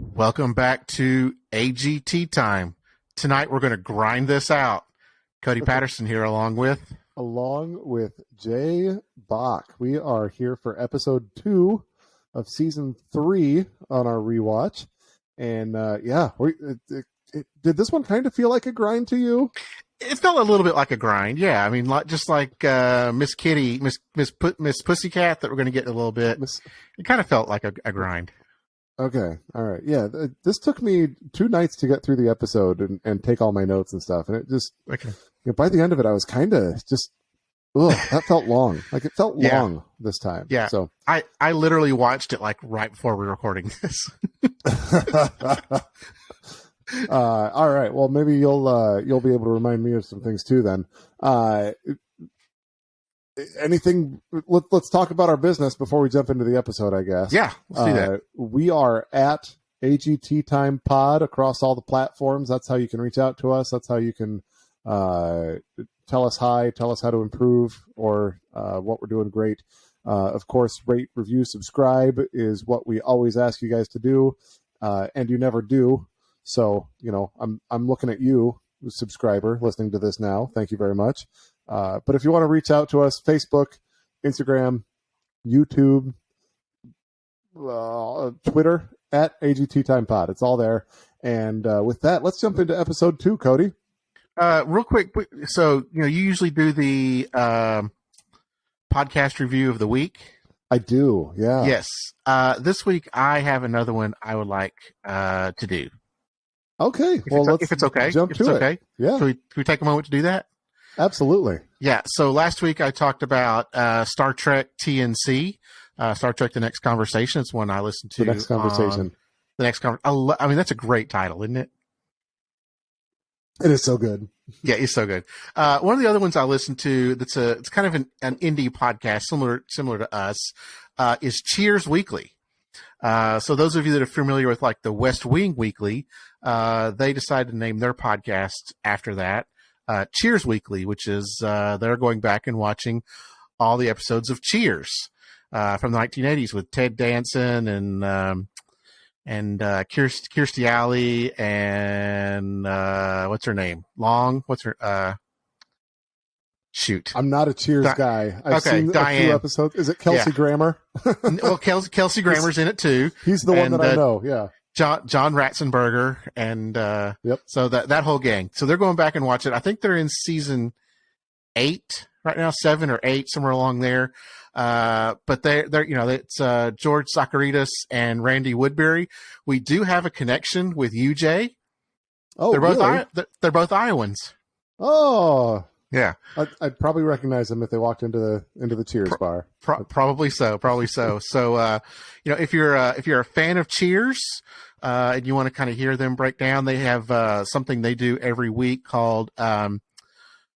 Welcome back to AGT time. Tonight we're going to grind this out. Cody Patterson here along with Jay Bach. We are here for episode 2 of season 3 on our rewatch. And did this one kind of feel like a grind to you? It felt a little bit like a grind. Yeah. I mean, just like Miss Kitty, Miss Pussykatt that we're going to get in a little bit. It kind of felt like a grind. Okay. All right. Yeah. This took me 2 nights to get through the episode and take all my notes and stuff. And it just, by the end of it, I was kind of just, that felt long. Like it felt long this time. Yeah. So I literally watched it like right before we were recording this. All right. Well, maybe you'll be able to remind me of some things too then. Anything? Let's talk about our business before we jump into the episode, I guess. Yeah, let's do that. We are at AGT Time Pod across all the platforms. That's how you can reach out to us. That's how you can tell us hi, tell us how to improve, or what we're doing great. Of course, rate, review, subscribe is what we always ask you guys to do, and you never do. So, I'm looking at you, subscriber, listening to this now. Thank you very much. But if you want to reach out to us, Facebook, Instagram, YouTube, Twitter, at AGT Time Pod. It's all there. And with that, let's jump into episode 2, Cody. Real quick. So, you usually do the podcast review of the week. I do, yeah. Yes. This week, I have another one I would like to do. Okay. If it's okay. Jump to it. Okay. Yeah. Can we take a moment to do that? Absolutely. Yeah. So last week I talked about Star Trek TNC, Star Trek: The Next Conversation. It's one I listened to. The Next Conversation. I mean, that's a great title, isn't it? It is so good. Yeah, it's so good. One of the other ones I listened to it's kind of an indie podcast similar to us is Cheers Weekly. So those of you that are familiar with like the West Wing Weekly, they decided to name their podcast after that. Cheers Weekly, which is they're going back and watching all the episodes of Cheers from the 1980s with Ted Danson and Kirstie Alley and what's her name? Shoot. I'm not a Cheers guy. I've seen Diane. A few episodes. Is it Kelsey Grammer? Well, Kelsey Grammer's in it too. He's the one that I know. Yeah. John Ratzenberger and yep. So that whole gang. So they're going back and watch it. I think they're in season 8 right now, 7 or 8, somewhere along there. But they're it's George Sakaridis and Randy Woodbury. We do have a connection with UJ. Oh, they're both really? They're both Iowans. Oh. Yeah, I'd probably recognize them if they walked into the Cheers bar. Probably so. So, if you're a fan of Cheers and you want to kind of hear them break down, they have something they do every week called The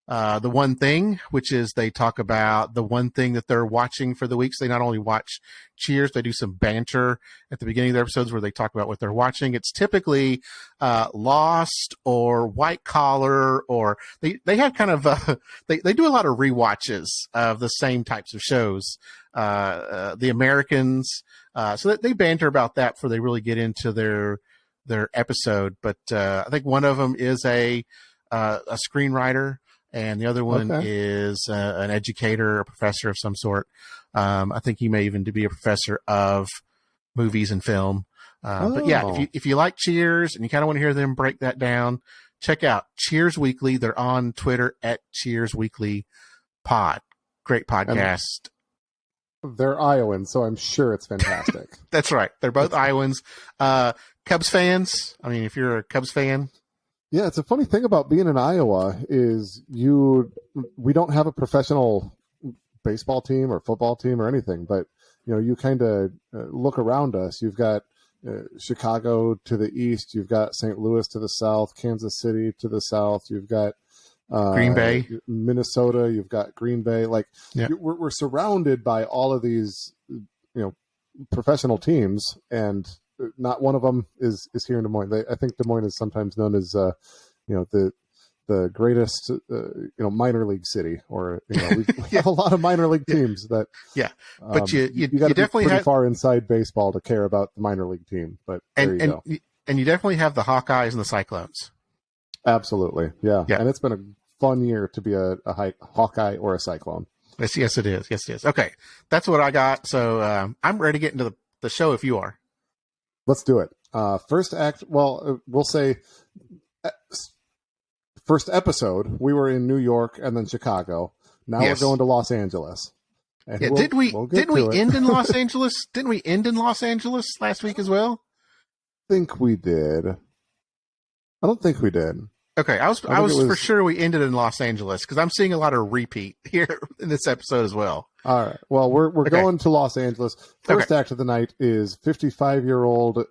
One Thing, which is they talk about the one thing that they're watching for the week. So they not only watch Cheers, they do some banter at the beginning of their episodes where they talk about what they're watching. It's typically Lost or White Collar, or they have kind of they do a lot of rewatches of the same types of shows. The Americans, so that they banter about that before they really get into their episode. But I think one of them is a screenwriter. And the other one is an educator, a professor of some sort. I think he may even be a professor of movies and film. But yeah, if you like Cheers and you kind of want to hear them break that down, check out Cheers Weekly. They're on Twitter at Cheers Weekly Pod. Great podcast. They're Iowans, so I'm sure it's fantastic. That's right. They're both Iowans. Cubs fans. I mean, if you're a Cubs fan. Yeah, it's a funny thing about being in Iowa is we don't have a professional baseball team or football team or anything, but you kind of look around us. You've got Chicago to the east, you've got St. Louis to the south, Kansas City to the south, you've got Green Bay, Minnesota, you've got Green Bay. We're surrounded by all of these professional teams, and not one of them is here in Des Moines. I think Des Moines is sometimes known as the the greatest, minor league city, or we have a lot of minor league teams that. Yeah, but you got to definitely be pretty have far inside baseball to care about the minor league team. But there you go. And you definitely have the Hawkeyes and the Cyclones. Absolutely, yeah. And it's been a fun year to be a Hawkeye or a Cyclone. Yes, it is. Yes, it is. Okay, that's what I got. So I'm ready to get into the show if you are. Let's do it. First act. Well, we'll say first episode. We were in New York and then Chicago. Now we're going to Los Angeles. And didn't we end in Los Angeles? Didn't we end in Los Angeles last week as well? I think we did. I don't think we did. Okay, I was for sure we ended in Los Angeles because I'm seeing a lot of repeat here in this episode as well. All right. Well, we're going to Los Angeles. First act of the night is 55-year-old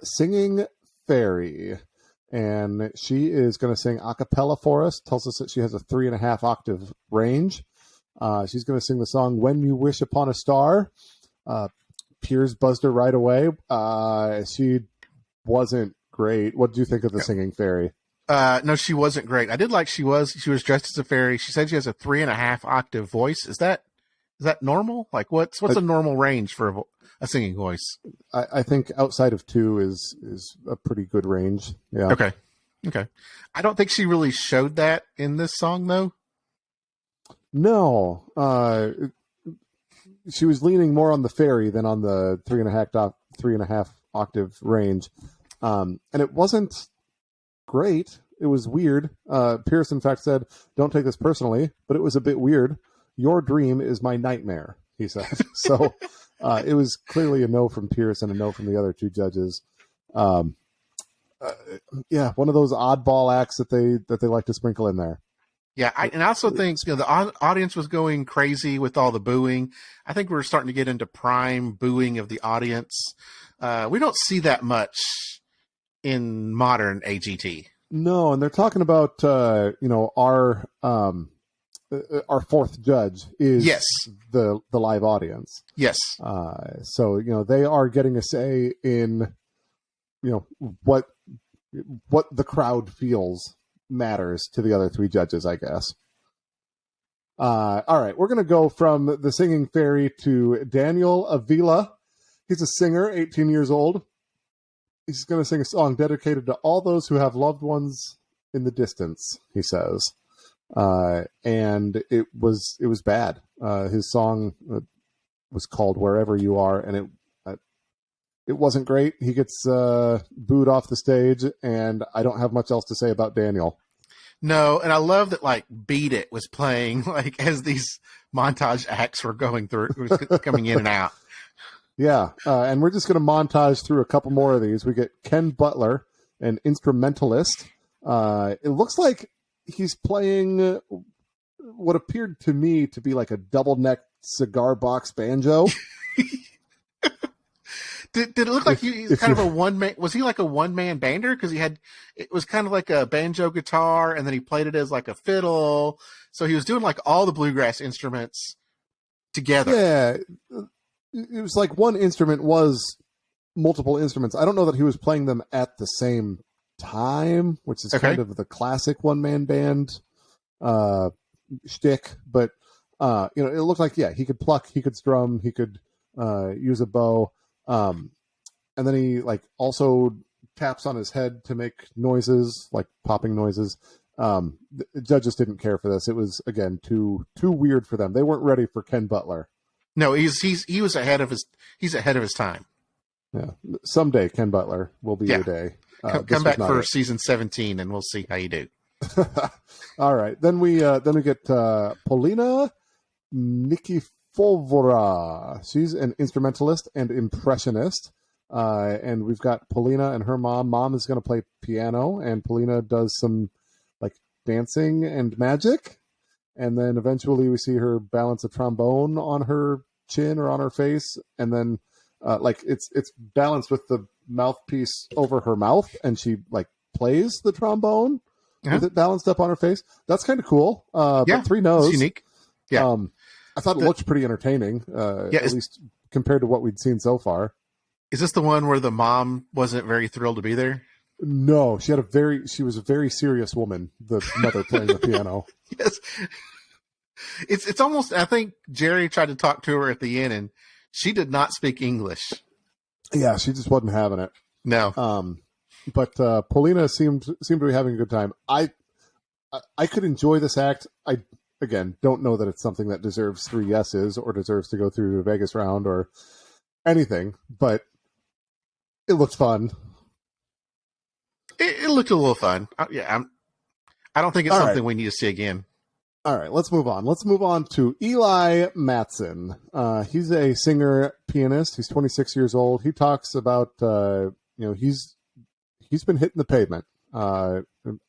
singing fairy, and she is going to sing a cappella for us. Tells us that she has a 3.5 octave range. She's going to sing the song "When You Wish Upon a Star." Piers buzzed her right away. She wasn't great. What do you think of the singing fairy? No, she wasn't great. I did like she was dressed as a fairy. She said she has a 3.5 octave voice. Is that normal? Like what's a normal range for a singing voice? I think outside of 2 is a pretty good range. Yeah. Okay. I don't think she really showed that in this song though. No. She was leaning more on the fairy than on the 3.5 octave range. And it wasn't great. It was weird. Pierce, in fact, said, "Don't take this personally, but it was a bit weird. Your dream is my nightmare," he said. So it was clearly a no from Pierce and a no from the other 2 judges. One of those oddball acts that they like to sprinkle in there. Yeah, I also think the audience was going crazy with all the booing. I think we're starting to get into prime booing of the audience. We don't see that much in modern AGT. No, and they're talking about our 4th judge is the live audience. Yes. So they are getting a say in what the crowd feels matters to the other 3 judges, I guess. All right, we're going to go from the singing fairy to Daniel Avila. He's a singer, 18 years old. He's going to sing a song dedicated to all those who have loved ones in the distance, he says. And it was bad. His song was called "Wherever You Are," and it wasn't great. He gets booed off the stage, and I don't have much else to say about Daniel. No, and I love that like Beat It was playing like as these montage acts were going through, coming in and out. Yeah, and we're just going to montage through a couple more of these. We get Ken Butler, an instrumentalist. It looks like he's playing what appeared to me to be like a double-necked cigar box banjo. Did it look like he's kind of a one-man? Was he like a one-man bander? Because it was kind of like a banjo guitar, and then he played it as like a fiddle. So he was doing like all the bluegrass instruments together. Yeah, it was like one instrument was multiple instruments. I don't know that he was playing them at the same time, which is kind of the classic one-man band shtick. But it looked like he could pluck, he could strum, he could use a bow. And then he like also taps on his head to make noises, like popping noises. The judges didn't care for this. It was again too weird for them. They weren't ready for Ken Butler. No, he was ahead of his time. Yeah, someday Ken Butler will be your day. Come back for season 17, and we'll see how you do. All right, then we get Polina Nikiforova. She's an instrumentalist and impressionist, and we've got Polina and her mom. Mom is going to play piano, and Polina does some like dancing and magic. And then eventually we see her balance a trombone on her chin or on her face. And then it's balanced with the mouthpiece over her mouth. And she like plays the trombone with it balanced up on her face. That's kind of cool. But 3 notes. It's unique. Yeah. I thought it looked pretty entertaining, at least compared to what we'd seen so far. Is this the one where the mom wasn't very thrilled to be there? No, she was a very serious woman, the mother playing the piano. Yes. It's almost, I think Jerry tried to talk to her at the end and she did not speak English. Yeah, she just wasn't having it. No. But Paulina seemed to be having a good time. I could enjoy this act. I, again, don't know that it's something that deserves 3 yeses or deserves to go through the Vegas round or anything, but it looked fun. It looked a little fun. I don't think it's something we need to see again. All right, let's move on. Let's move on to Eli Matson. He's a singer pianist. He's 26 years old. He talks about he's been hitting the pavement.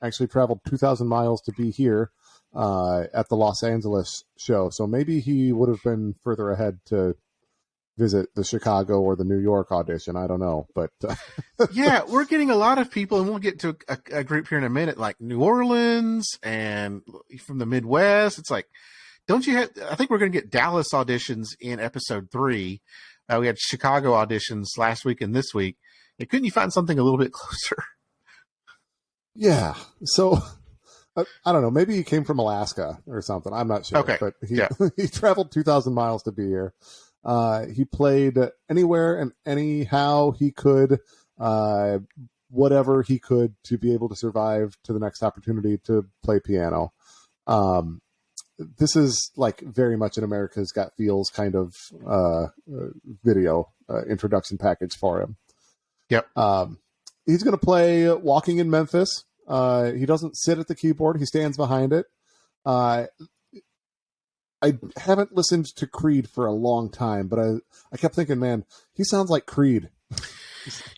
Actually traveled 2,000 miles to be here at the Los Angeles show. So maybe he would have been further ahead to visit the Chicago or the New York audition. I don't know, but yeah, we're getting a lot of people, and we'll get to a group here in a minute, like New Orleans and from the Midwest. It's like, I think we're going to get Dallas auditions in episode 3. We had Chicago auditions last week and this week. And couldn't you find something a little bit closer? Yeah. So I don't know. Maybe he came from Alaska or something. I'm not sure. Okay. But he traveled 2,000 miles to be here. He played anywhere and anyhow he could, whatever he could to be able to survive to the next opportunity to play piano. This is like very much an America's Got Feels kind of video introduction package for him. Yep. He's going to play Walking in Memphis. He doesn't sit at the keyboard. He stands behind it. I haven't listened to Creed for a long time, but I kept thinking, man, he sounds like Creed.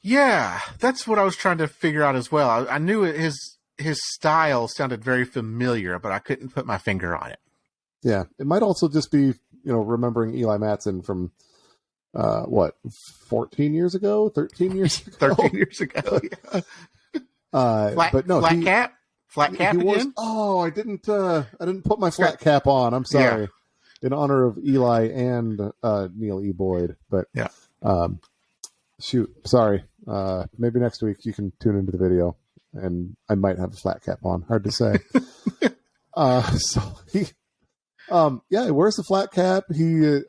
Yeah, that's what I was trying to figure out as well. I knew his style sounded very familiar, but I couldn't put my finger on it. Yeah, it might also just be, remembering Eli Matson from, 14 years ago, 13 years ago? 13 years ago, yeah. Flat cap? Flat cap again? I didn't put my flat cap on. I'm sorry. Yeah. In honor of Eli and Neil E. Boyd. But yeah. Shoot, sorry. Maybe next week you can tune into the video and I might have a flat cap on. Hard to say. So he he wears the flat cap. He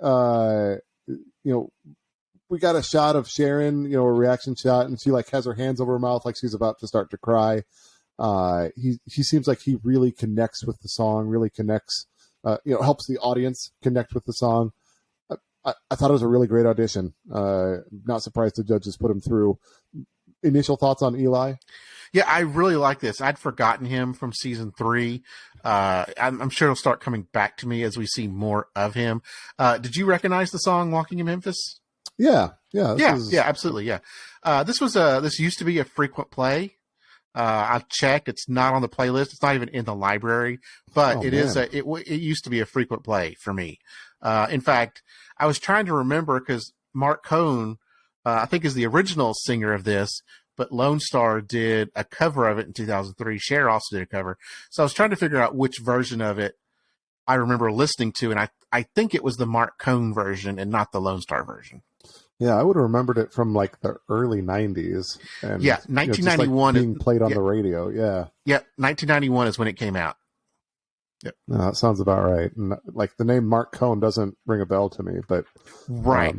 we got a shot of Sharon, a reaction shot, and she like has her hands over her mouth like she's about to start to cry. He seems like he really connects with the song, really connects, helps the audience connect with the song. I thought it was a really great audition. Not surprised the judges put him through. Initial thoughts on Eli? Yeah, I really like this. I'd forgotten him from season 3. I'm sure he'll start coming back to me as we see more of him. Did you recognize the song "Walking in Memphis"? Yeah, absolutely. Yeah, this used to be a frequent play. I checked; it's not on the playlist. It's not even in the library, but it used to be a frequent play for me. In fact, I was trying to remember because Mark Cohn, I think, is the original singer of this, but Lone Star did a cover of it in 2003. Cher also did a cover. So I was trying to figure out which version of it I remember listening to, and I think it was the Mark Cohn version and not the Lone Star version. Yeah, I would have remembered it from like the early 90s. And, 1991. Being played on the radio, yeah. Yep, 1991 is when it came out. Yep. No, that sounds about right. And, like the name Mark Cohn doesn't ring a bell to me, but... Right.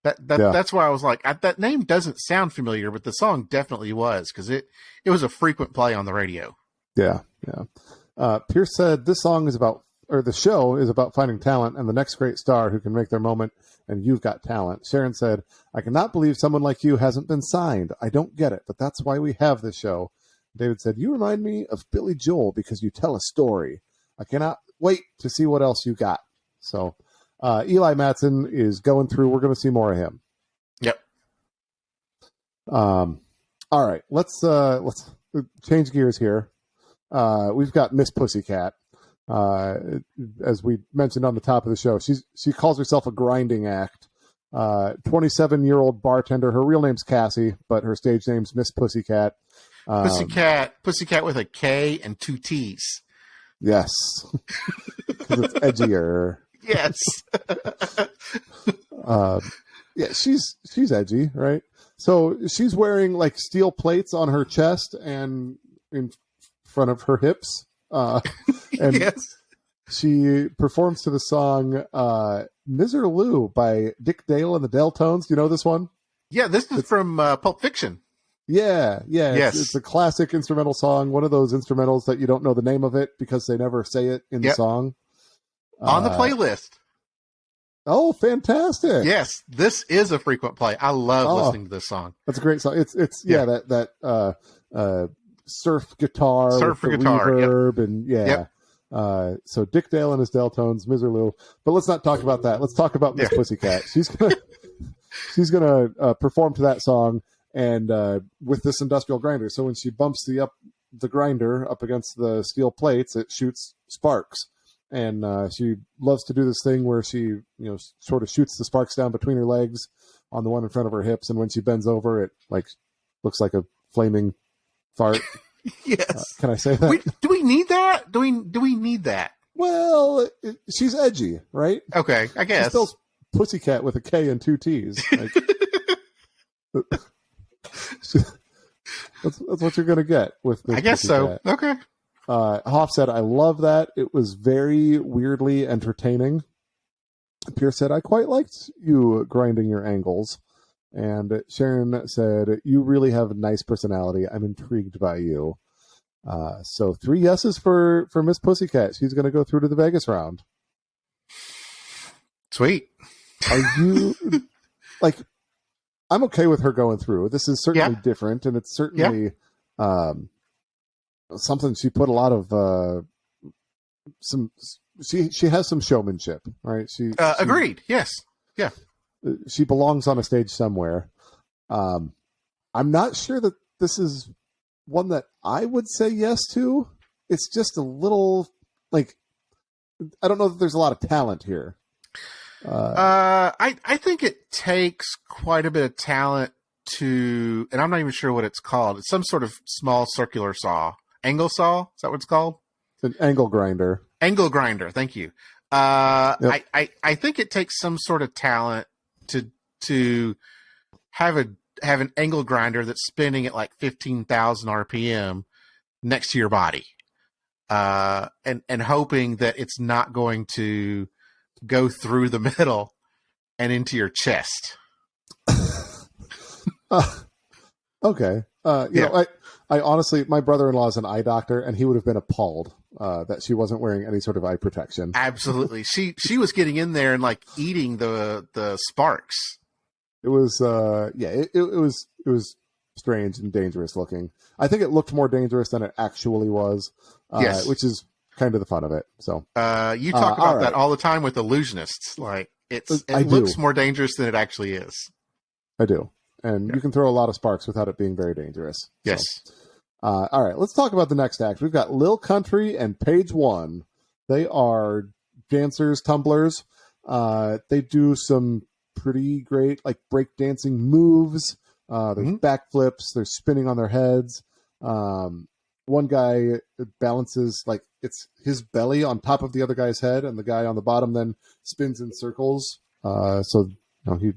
That's why I was like, that name doesn't sound familiar, but the song definitely was, because it was a frequent play on the radio. Yeah. Pierce said the show is about finding talent and the next great star who can make their moment, and you've got talent. Sharon said, I cannot believe someone like you hasn't been signed. I don't get it, but that's why we have this show. David said, you remind me of Billy Joel because you tell a story. I cannot wait to see what else you got. So Eli Matson is going through. We're going to see more of him. Yep. All right. Let's change gears here. We've got Miss Pussykatt. As we mentioned on the top of the show, she calls herself a grinding act. 27-year-old bartender. Her real name's Cassie, but her stage name's Miss Pussykatt. Pussykatt with a K and 2 T's. Yes, because it's edgier. Yes. Yeah, she's edgy, right? So she's wearing like steel plates on her chest and in front of her hips. And Yes. she performs to the song Miser Lou by Dick Dale and the Deltones. Do you know this one? Yeah, this is from Pulp Fiction. Yeah. Yes. It's a classic instrumental song. One of those instrumentals that you don't know the name of it because they never say it in the song. On the playlist. Oh, fantastic! Yes, this is a frequent play. I love listening to this song. That's a great song. It's that surf guitar, reverb, and so Dick Dale and his Deltones, Miserlou. But let's not talk about that. Let's talk about Miss Pussykatt. She's gonna perform to that song and with this industrial grinder. So when she bumps the grinder up against the steel plates, it shoots sparks. And she loves to do this thing where she, sort of shoots the sparks down between her legs on the one in front of her hips. And when she bends over, it looks like a flaming fart. Yes. Can I say that? Do we need that? Do we need that? Well, she's edgy, right? Okay, I guess. She spells Pussykatt with a K and 2 T's. That's what you're going to get with this. I guess Pussykatt. so. Okay. Hoff said, I love that. It was very weirdly entertaining. Pierce said, I quite liked you grinding your angles. And Sharon said, you really have a nice personality. I'm intrigued by you. So 3 yeses for Miss Pussykatt. She's going to go through to the Vegas round. Sweet. Are you I'm okay with her going through. This is certainly different, and it's certainly something she put a lot of she has some showmanship, right? She agreed. Yes. Yeah. She belongs on a stage somewhere. I'm not sure that this is one that I would say yes to. It's just a little I don't know that there's a lot of talent here. I think it takes quite a bit of talent to, and I'm not even sure what it's called. It's some sort of small circular saw. Angle saw? Is that what it's called? An angle grinder. Angle grinder. Thank you. Yep. I think it takes some sort of talent to have an angle grinder that's spinning at like 15,000 RPM next to your body, and hoping that it's not going to go through the middle and into your chest. Okay. I honestly, my brother-in-law is an eye doctor, and he would have been appalled that she wasn't wearing any sort of eye protection. Absolutely. She was getting in there and eating the sparks. It was it was strange and dangerous looking. I think it looked more dangerous than it actually was. Yes. Which is kind of the fun of it. So you talk about that all the time with illusionists. It looks more dangerous than it actually is. I do. And you can throw a lot of sparks without it being very dangerous. Yes. So, all right, let's talk about the next act. We've got Lil Countrie and Page One. They are dancers, tumblers. They do some pretty great breakdancing moves. There's backflips. They're spinning on their heads. One guy balances it's his belly on top of the other guy's head, and the guy on the bottom then spins in circles. So he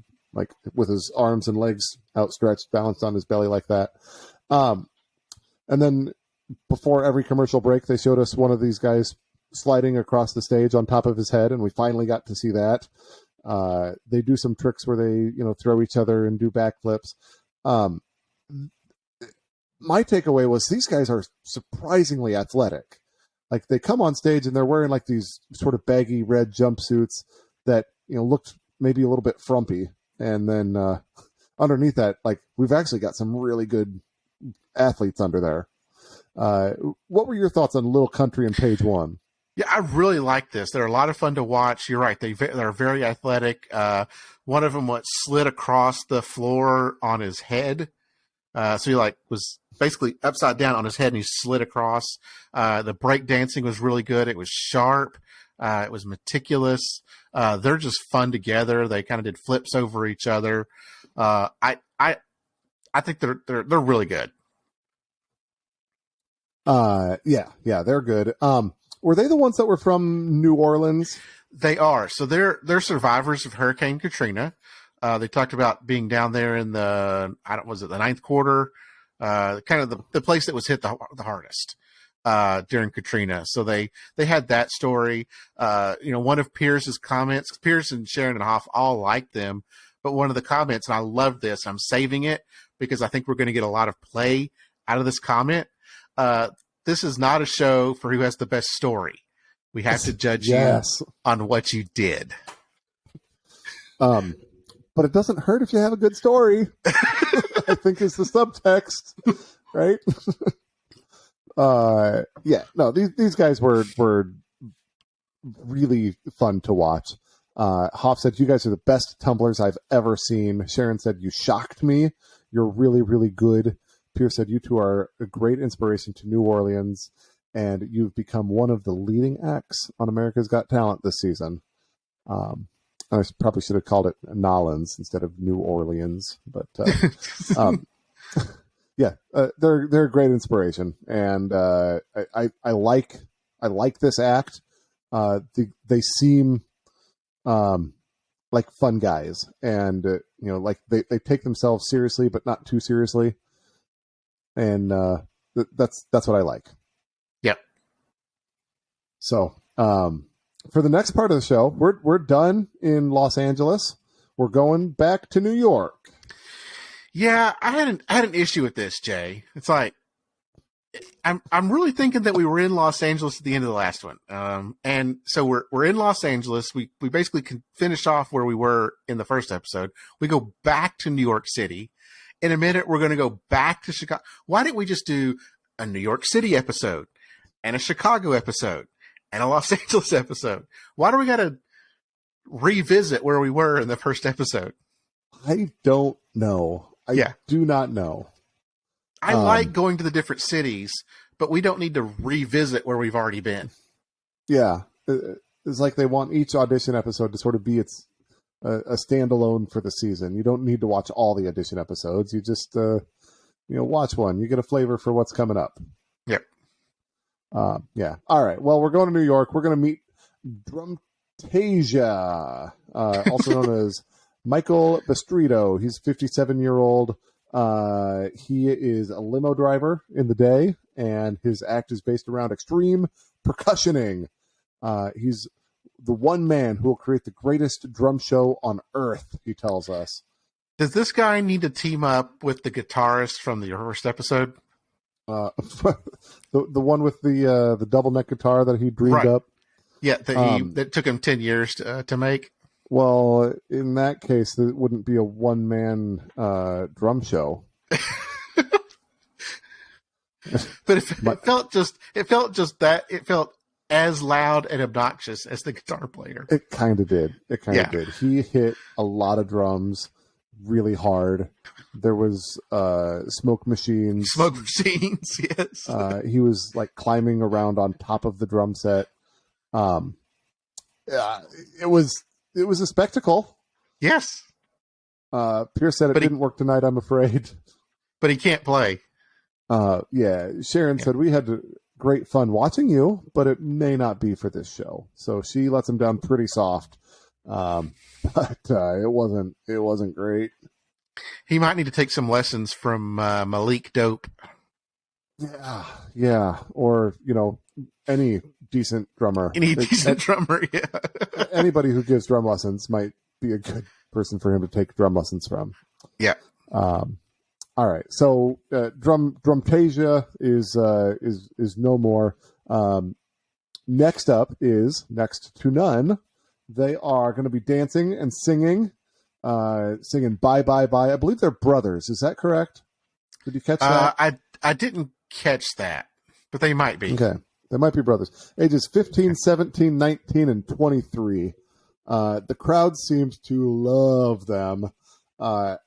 with his arms and legs outstretched, balanced on his belly like that. And then before every commercial break, they showed us one of these guys sliding across the stage on top of his head, and we finally got to see that. They do some tricks where they, throw each other and do backflips. My takeaway was these guys are surprisingly athletic. They come on stage and they're wearing these sort of baggy red jumpsuits that, looked maybe a little bit frumpy. And then underneath that, we've actually got some really good athletes under there. What were your thoughts on Lil Countrie and Page One? Yeah, I really like this. They're a lot of fun to watch. You're right. They're very athletic. One of them slid across the floor on his head. So he was basically upside down on his head and he slid across. The break dancing was really good. It was sharp. It was meticulous. They're just fun together. They kind of did flips over each other. I think they're really good. Yeah, they're good. Were they the ones that were from New Orleans? They are. So they're survivors of Hurricane Katrina. They talked about being down there in the ninth quarter, kind of the place that was hit the hardest during Katrina. So they had that story. One of Pierce's comments, Pierce and Sharon and Hoff all liked them, but one of the comments, and I love this, I'm saving it because I think we're going to get a lot of play out of this comment. This is not a show for who has the best story. We have to judge you on what you did. But it doesn't hurt if you have a good story. I think is the subtext, right? These guys were really fun to watch. Hoff said, "You guys are the best tumblers I've ever seen." Sharon said, "You shocked me. You're really, really good." Pierce said, "You two are a great inspiration to New Orleans, and you've become one of the leading acts on America's Got Talent this season." I probably should have called it Nolans instead of New Orleans, but they're a great inspiration, and I like this act. They seem like fun guys, and like they take themselves seriously, but not too seriously, and that's what I like. Yep. So. For the next part of the show, we're done in Los Angeles. We're going back to New York. Yeah, I had an issue with this, Jay. It's like I'm really thinking that we were in Los Angeles at the end of the last one, and so we're in Los Angeles. We basically can finish off where we were in the first episode. We go back to New York City. In a minute, we're going to go back to Chicago. Why didn't we just do a New York City episode and a Chicago episode and a Los Angeles episode? Why do we got to revisit where we were in the first episode? I don't know. I do not know. I like going to the different cities, but we don't need to revisit where we've already been. Yeah. It's like they want each audition episode to sort of be its a standalone for the season. You don't need to watch all the audition episodes. You just watch one. You get a flavor for what's coming up. Yep. All right. Well, we're going to New York. We're going to meet Drumtasia, also known as Michael Pestrito. He's a 57-year-old. He is a limo driver in the day, and his act is based around extreme percussioning. He's the one man who will create the greatest drum show on earth, he tells us. Does this guy need to team up with the guitarist from the first episode? The one with the double neck guitar that he dreamed up. Yeah, that took him 10 years to make. Well, in that case, it wouldn't be a one-man drum show. But it felt as loud and obnoxious as the guitar player. It kind of did. Did. He hit a lot of drums really hard. There was smoke machines. Smoke machines, yes. He was like climbing around on top of the drum set. It was a spectacle. Yes. Pierce said it didn't work tonight, I'm afraid. But he can't play. Sharon said, "We had great fun watching you, but it may not be for this show." So she lets him down pretty soft. But it wasn't great. He might need to take some lessons from Malik Dope. Yeah. Or, any decent drummer. Yeah. Anybody who gives drum lessons might be a good person for him to take drum lessons from. Yeah. All right. So Drumtasia is no more. Next to none. They are going to be dancing and singing Bye Bye Bye. I believe they're brothers. Is that correct? Did you catch that? I didn't catch that, but they might be. Okay. They might be brothers. Ages 15, 17, 19, and 23. The crowd seemed to love them. I,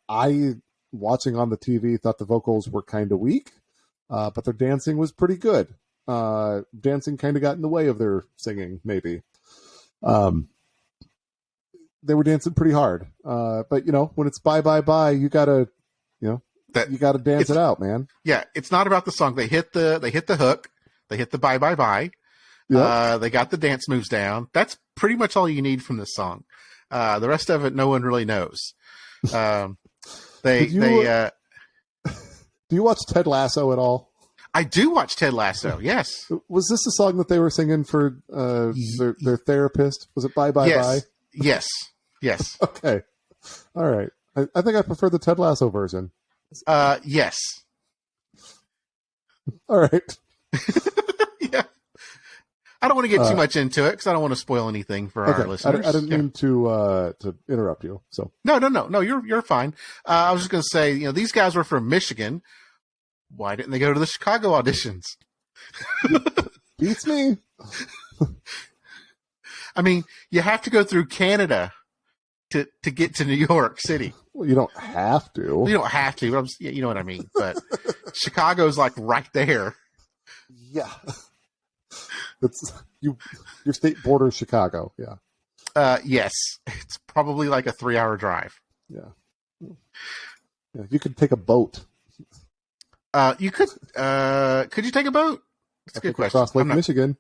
watching on the TV, thought the vocals were kind of weak, but their dancing was pretty good. Dancing kind of got in the way of their singing, maybe. They were dancing pretty hard. But, when it's Bye Bye Bye, you got to, you got to dance it out, man. Yeah, it's not about the song. They hit the hook. They hit the Bye Bye Bye. Yep. They got the dance moves down. That's pretty much all you need from this song. The rest of it, no one really knows. They do you watch Ted Lasso at all? I do watch Ted Lasso. Yes. Was this the song that they were singing for their therapist? Was it Bye Bye Bye? Yes. Yes. Okay. All right. I think I prefer the Ted Lasso version. Yes. All right. Yeah. I don't want to get too much into it because I don't want to spoil anything for our listeners. I didn't mean to interrupt you. So no. You're fine. I was just going to say, these guys were from Michigan. Why didn't they go to the Chicago auditions? Beats me. I mean, you have to go through Canada to get to New York City. Well, you don't have to. You don't have to, but you know what I mean. But Chicago's like right there. Yeah. It's your state borders Chicago. Yeah. Yes. It's probably like a 3-hour drive. Yeah. You could take a boat. You could you take a boat? That's a good question. Across Lake Michigan.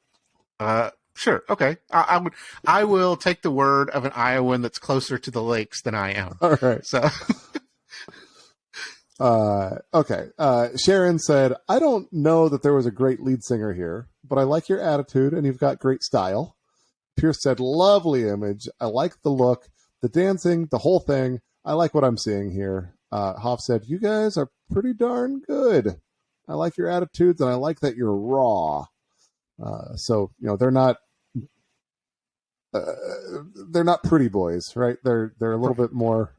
Sure. Okay. I will take the word of an Iowan that's closer to the lakes than I am. All right. So. Okay. Sharon said, I don't know that there was a great lead singer here, but I like your attitude and you've got great style. Pierce said, lovely image. I like the look, the dancing, the whole thing. I like what I'm seeing here. Hoff said, you guys are pretty darn good. I like your attitudes and I like that you're raw. So, they're not pretty boys, right? They're a little bit more,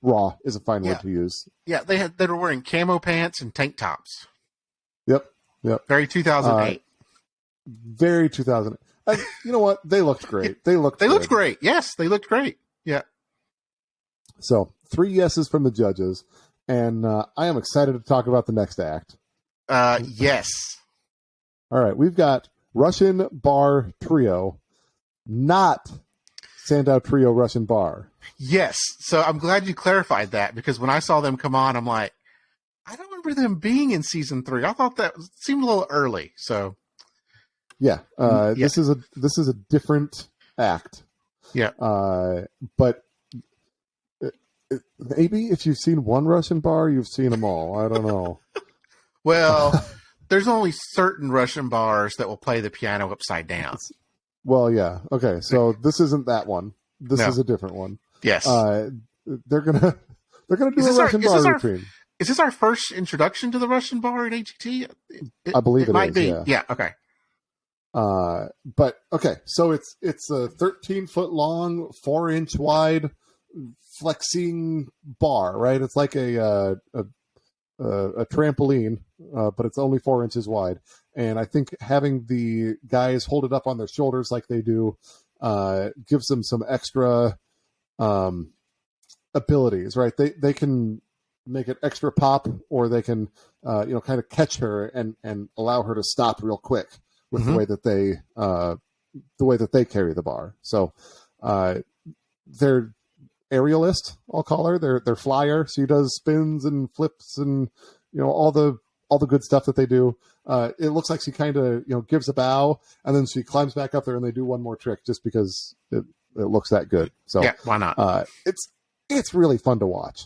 raw is a fine word to use. Yeah. They were wearing camo pants and tank tops. Yep. Very 2008. Very 2008. And you know what? They looked great. They looked great. Yes. They looked great. Yeah. So 3 yeses from the judges. And I am excited to talk about the next act. Yes. All right. We've got Russian Bar Trio, not Sandow Trio Russian Bar. Yes. So I'm glad you clarified that because when I saw them come on, I'm like, I don't remember them being in season 3. I thought that seemed a little early. So yeah, this is a different act. Yeah. But maybe if you've seen one Russian bar, you've seen them all. I don't know. Well, there's only certain Russian bars that will play the piano upside down. Well, yeah. Okay. So this isn't that one. This is a different one. Yes. They're gonna do a Russian bar routine. Is this our first introduction to the Russian bar at AGT? I believe it might is, be. Yeah. Yeah. Okay. But okay. So it's a 13-foot long, 4-inch wide, flexing bar, right? It's like a trampoline, but it's only 4 inches wide. And I think having the guys hold it up on their shoulders like they do gives them some extra abilities, right? They can make it extra pop, or they can kind of catch her and allow her to stop real quick with the way that they carry the bar. So they're aerialist, I'll call her. They're flyer. She does spins and flips and all the good stuff that they do. It looks like she kind of gives a bow and then she climbs back up there and they do one more trick just because it looks that good. So yeah, why not? It's really fun to watch.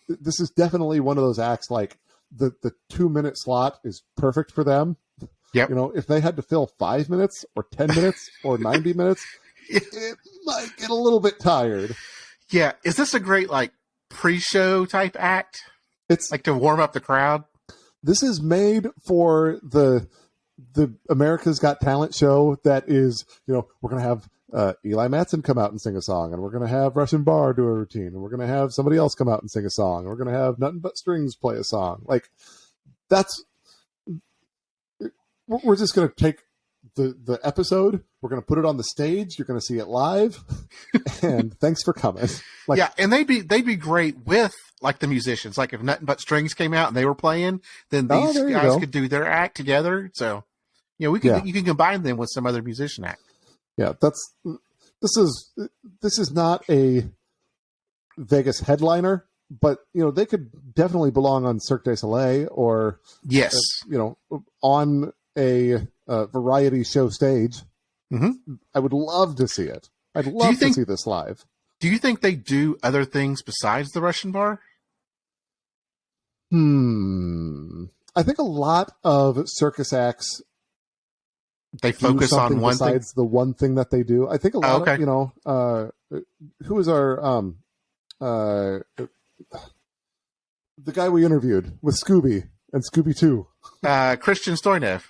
This is definitely one of those acts like the 2-minute slot is perfect for them. Yep. If they had to fill 5 minutes or 10 minutes or 90 minutes, it might get a little bit tired. Yeah. Is this a great pre-show type act? It's like to warm up the crowd. This is made for the America's Got Talent show that is, we're going to have Eli Mattson come out and sing a song, and we're going to have Russian Bar do a routine, and we're going to have somebody else come out and sing a song, and we're going to have Nothing But Strings play a song. We're just going to take the episode, we're going to put it on the stage, you're going to see it live, and thanks for coming. And they'd be great with the musicians. Like if Nothing But Strings came out and they were playing, then these guys could do their act together. So, you can combine them with some other musician act. Yeah, this is not a Vegas headliner, but they could definitely belong on Cirque du Soleil or yes, on a variety show stage. Mm-hmm. I would love to see it. I'd love to see this live. Do you think they do other things besides the Russian bar? I think a lot of circus acts they focus on one thing besides the one thing that they do. I think a lot okay. of who is our the guy we interviewed with Scooby and Scooby 2. Christian Stoynev.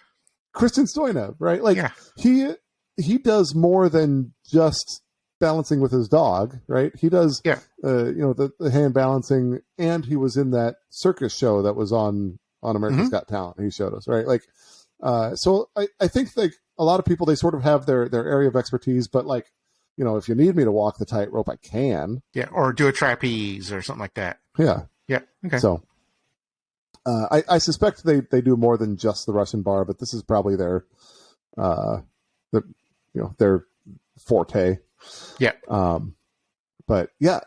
Christian Stoynev, right? Like he does more than just balancing with his dog, right? He does the hand balancing, and he was in that circus show that was on America's Got Talent. He showed us, right? Like so I think like a lot of people, they sort of have their area of expertise, but like, if you need me to walk the tightrope, I can. Yeah, or do a trapeze or something like that. Yeah. Yeah. Okay. So I suspect they do more than just the Russian bar, but this is probably their their forte. Yeah. But yeah,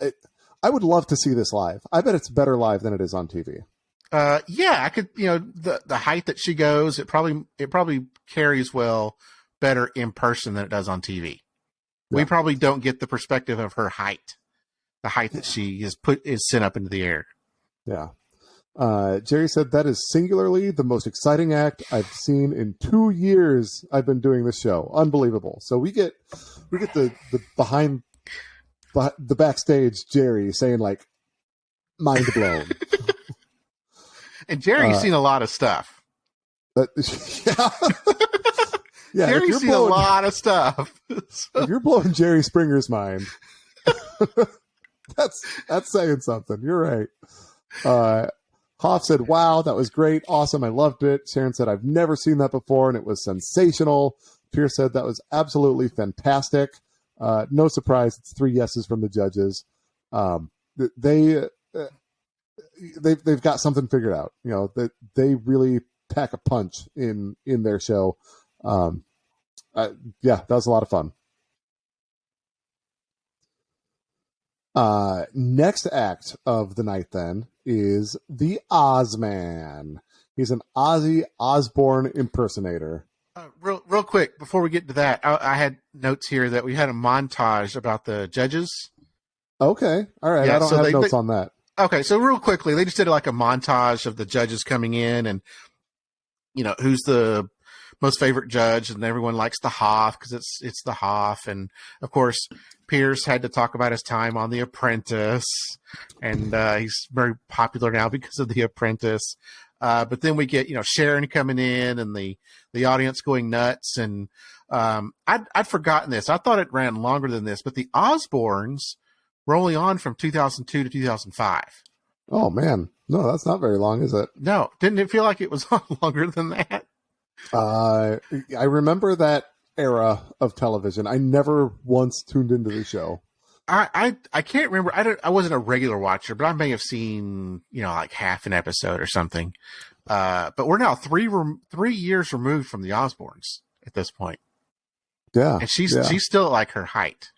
I would love to see this live. I bet it's better live than it is on TV. Yeah, I could, the height that she goes, it probably carries well better in person than it does on TV. Yeah. We probably don't get the perspective of her height, the height that she is sent up into the air. Yeah. Jerry said that is singularly the most exciting act I've seen in 2 years I've been doing this show. Unbelievable. So we get the behind the backstage Jerry saying like, mind blown. And Jerry's seen a lot of stuff. Yeah, Jerry's seen a lot of stuff. If you're blowing Jerry Springer's mind, that's saying something. You're right. Hoff said, wow, that was great. Awesome. I loved it. Sharon said, I've never seen that before, and it was sensational. Pierce said that was absolutely fantastic. No surprise. It's 3 yeses from the judges. They've got something figured out. They really pack a punch in their show. That was a lot of fun. Next act of the night then is the Ozman. He's an Ozzy Osbourne impersonator. Real quick, before we get to that, I had notes here that we had a montage about the judges. Okay. All right. I don't have notes on that. Okay. So real quickly, they just did like a montage of the judges coming in and, who's the most favorite judge, and everyone likes the Hoff because it's the Hoff. And of course, Pierce had to talk about his time on The Apprentice, and he's very popular now because of The Apprentice. But then we get, Sharon coming in and the audience going nuts. And I'd forgotten this. I thought it ran longer than this, but the Osbournes were only on from 2002 to 2005. Oh, man. No, that's not very long, is it? No. Didn't it feel like it was on longer than that? I remember that era of television. I never once tuned into the show. I can't remember. I wasn't a regular watcher, but I may have seen, like half an episode or something. But we're now 3 years removed from the Osbournes at this point. Yeah. And she's still like her height.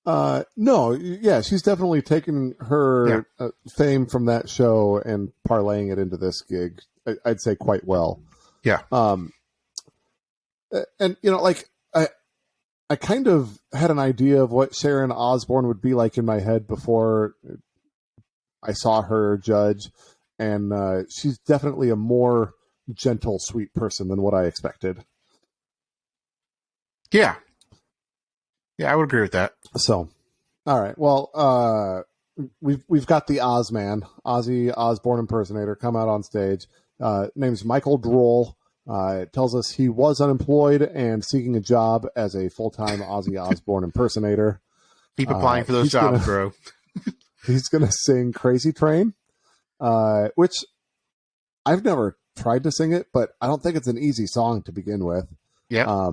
No, yeah, she's definitely taken her fame from that show and parlaying it into this gig. I'd say quite well. Yeah. And I kind of had an idea of what Sharon Osbourne would be like in my head before I saw her judge, and she's definitely a more gentle, sweet person than what I expected. Yeah. Yeah, I would agree with that. So, all right. Well, we've got the Ozman, Ozzy Osbourne impersonator, come out on stage. Name's Michael Droll. It tells us he was unemployed and seeking a job as a full-time Ozzy Osbourne impersonator. Keep applying for those jobs, bro. He's going to sing Crazy Train, which I've never tried to sing it, but I don't think it's an easy song to begin with. Yeah.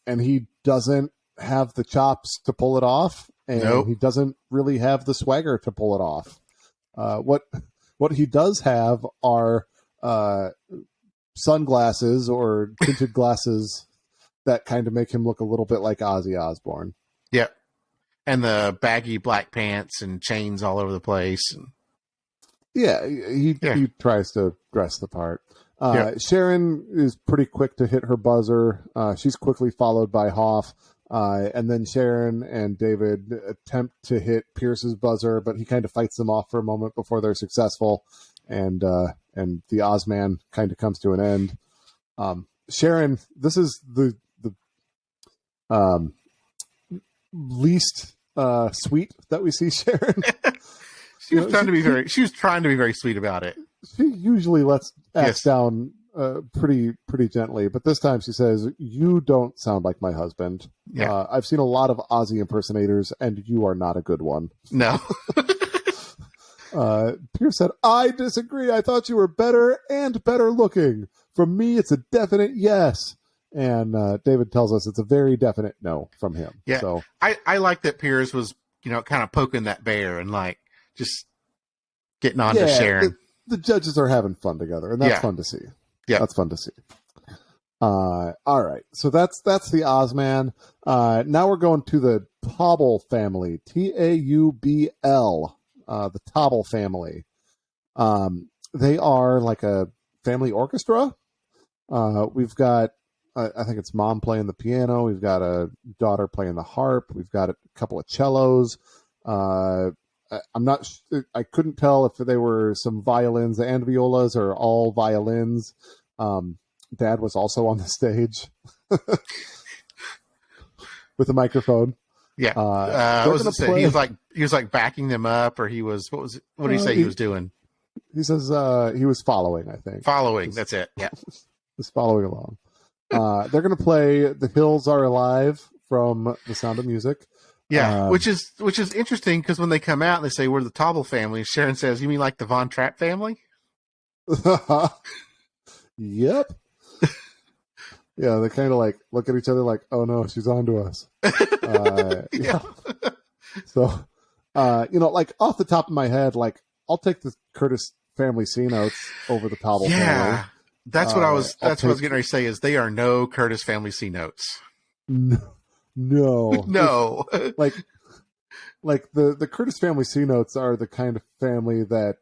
And he doesn't have the chops to pull it off, and he doesn't really have the swagger to pull it off. What he does have are sunglasses or tinted glasses that kind of make him look a little bit like Ozzy Osbourne. Yep. And the baggy black pants and chains all over the place. Yeah, he tries to dress the part. Sharon is pretty quick to hit her buzzer. She's quickly followed by Hoff. And then Sharon and David attempt to hit Pierce's buzzer, but he kind of fights them off for a moment before they're successful. And the Ozman kind of comes to an end. Sharon, this is the least sweet that we see Sharon. She was trying to be very sweet about it. She usually lets X down pretty gently, but this time she says, "You don't sound like my husband. Yeah. I've seen a lot of Ozzy impersonators, and you are not a good one." No. Pierce said, "I disagree. I thought you were better and better looking. From me, it's a definite yes." And David tells us it's a very definite no from him. Yeah. So I like that Pierce was, kind of poking that bear and just getting on to Sharon. The judges are having fun together, and that's fun to see. Yeah, that's fun to see. All right, so that's the Ozman. Now we're going to the Taubl family, Taubl, the Taubl family. They are like a family orchestra. We've got, I think it's mom playing the piano. We've got a daughter playing the harp. We've got a couple of cellos. I'm not. I couldn't tell if they were some violins and violas or all violins. Dad was also on the stage with a microphone. Yeah, he was like backing them up, or he was. What did he say he was doing? He says he was following. I think following. That's it. Yeah, just following along. They're going to play "The Hills Are Alive" from The Sound of Music. Yeah, which is interesting because when they come out and they say we're the Taubl family, Sharon says, "You mean like the Von Trapp family?" Yep. Yeah, they kind of like look at each other like, "Oh no, she's on to us." Yeah. So, like off the top of my head, like I'll take the Curtis family C notes over the Taubl family. Yeah, that's what I was. That's what I was getting ready to say. Is they are no Curtis family C notes. No. like the Curtis family C notes are the kind of family that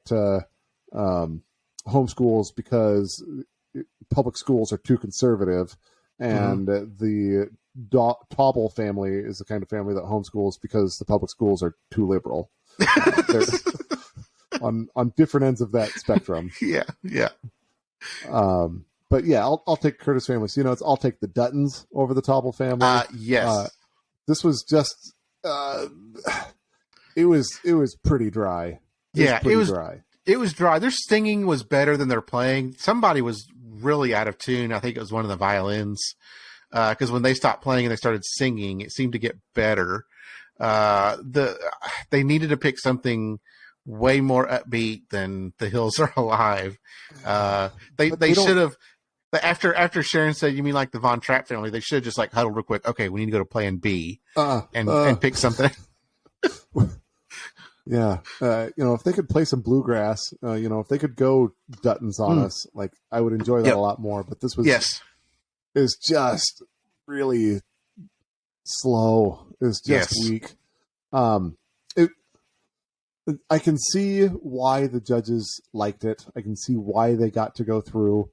homeschools because public schools are too conservative, and the Taubl family is the kind of family that homeschools because the public schools are too liberal. They're on different ends of that spectrum. Yeah. But yeah, I'll take Curtis family C notes. I'll take the Duttons over the Taubl family. Yes. This was just it was pretty dry. It was dry. Their singing was better than their playing. Somebody was really out of tune. I think it was one of the violins. Because when they stopped playing and they started singing, it seemed to get better. They needed to pick something way more upbeat than "The Hills Are Alive." They should have. After Sharon said, "You mean like the Von Trapp family?" They should have just huddled real quick. Okay, we need to go to plan B and pick something. Yeah, if they could play some bluegrass, if they could go Duttons on us, I would enjoy that a lot more. But this was is just really slow. It's just weak. I can see why the judges liked it. I can see why they got to go through,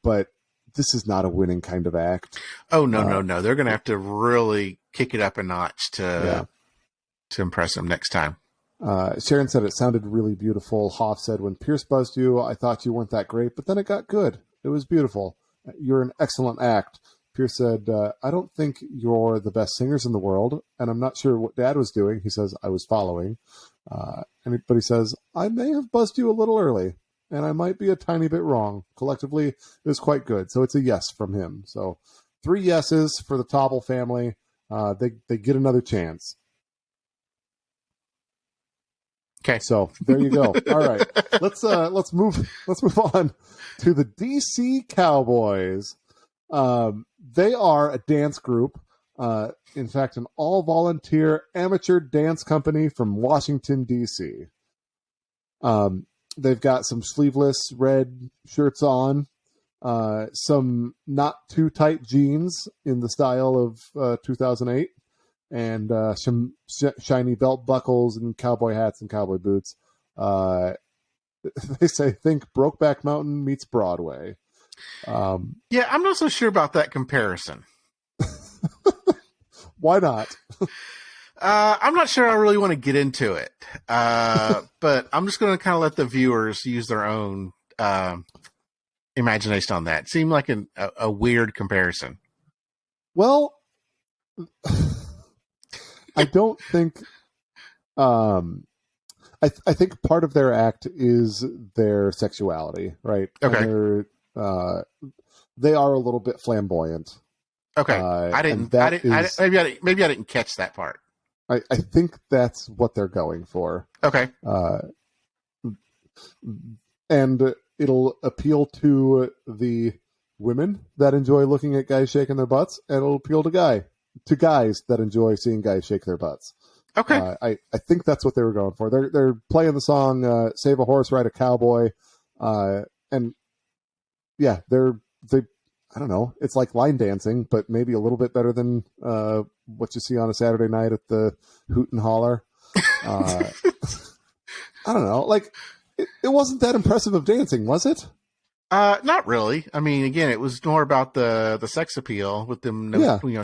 but this is not a winning kind of act. Oh, no. They're going to have to really kick it up a notch to impress them next time. Sharon said it sounded really beautiful. Hoff said, "When Pierce buzzed you, I thought you weren't that great, but then it got good. It was beautiful. You're an excellent act." Pierce said, "I don't think you're the best singers in the world, and I'm not sure what Dad was doing." He says, "I was following." But he says, "I may have buzzed you a little early, and I might be a tiny bit wrong. Collectively, it was quite good." So it's a yes from him. So 3 yeses for the Taubl family. They get another chance. Okay, so there you go. All right, let's move on to the DC Cowboys. They are a dance group. In fact, an all-volunteer amateur dance company from Washington, D.C. They've got some sleeveless red shirts on, some not too tight jeans in the style of 2008, and some shiny belt buckles and cowboy hats and cowboy boots. They say, think Brokeback Mountain meets Why not? I'm not sure I really want to get into it, but I'm just going to kind of let the viewers use their own imagination on that. It seemed like a weird comparison. Well, I don't think. I think part of their act is their sexuality, right? Okay. And they are a little bit flamboyant. Okay, maybe I didn't catch that part. I think that's what they're going for. Okay. And it'll appeal to the women that enjoy looking at guys shaking their butts, and it'll appeal to guys that enjoy seeing guys shake their butts. Okay. I think that's what they were going for. They're playing the song "Save a Horse, Ride a Cowboy," and yeah, they. I don't know. It's like line dancing, but maybe a little bit better than what you see on a Saturday night at the Hoot and Holler. I don't know. Like, it wasn't that impressive of dancing, was it? Not really. I mean, again, it was more about the sex appeal with them,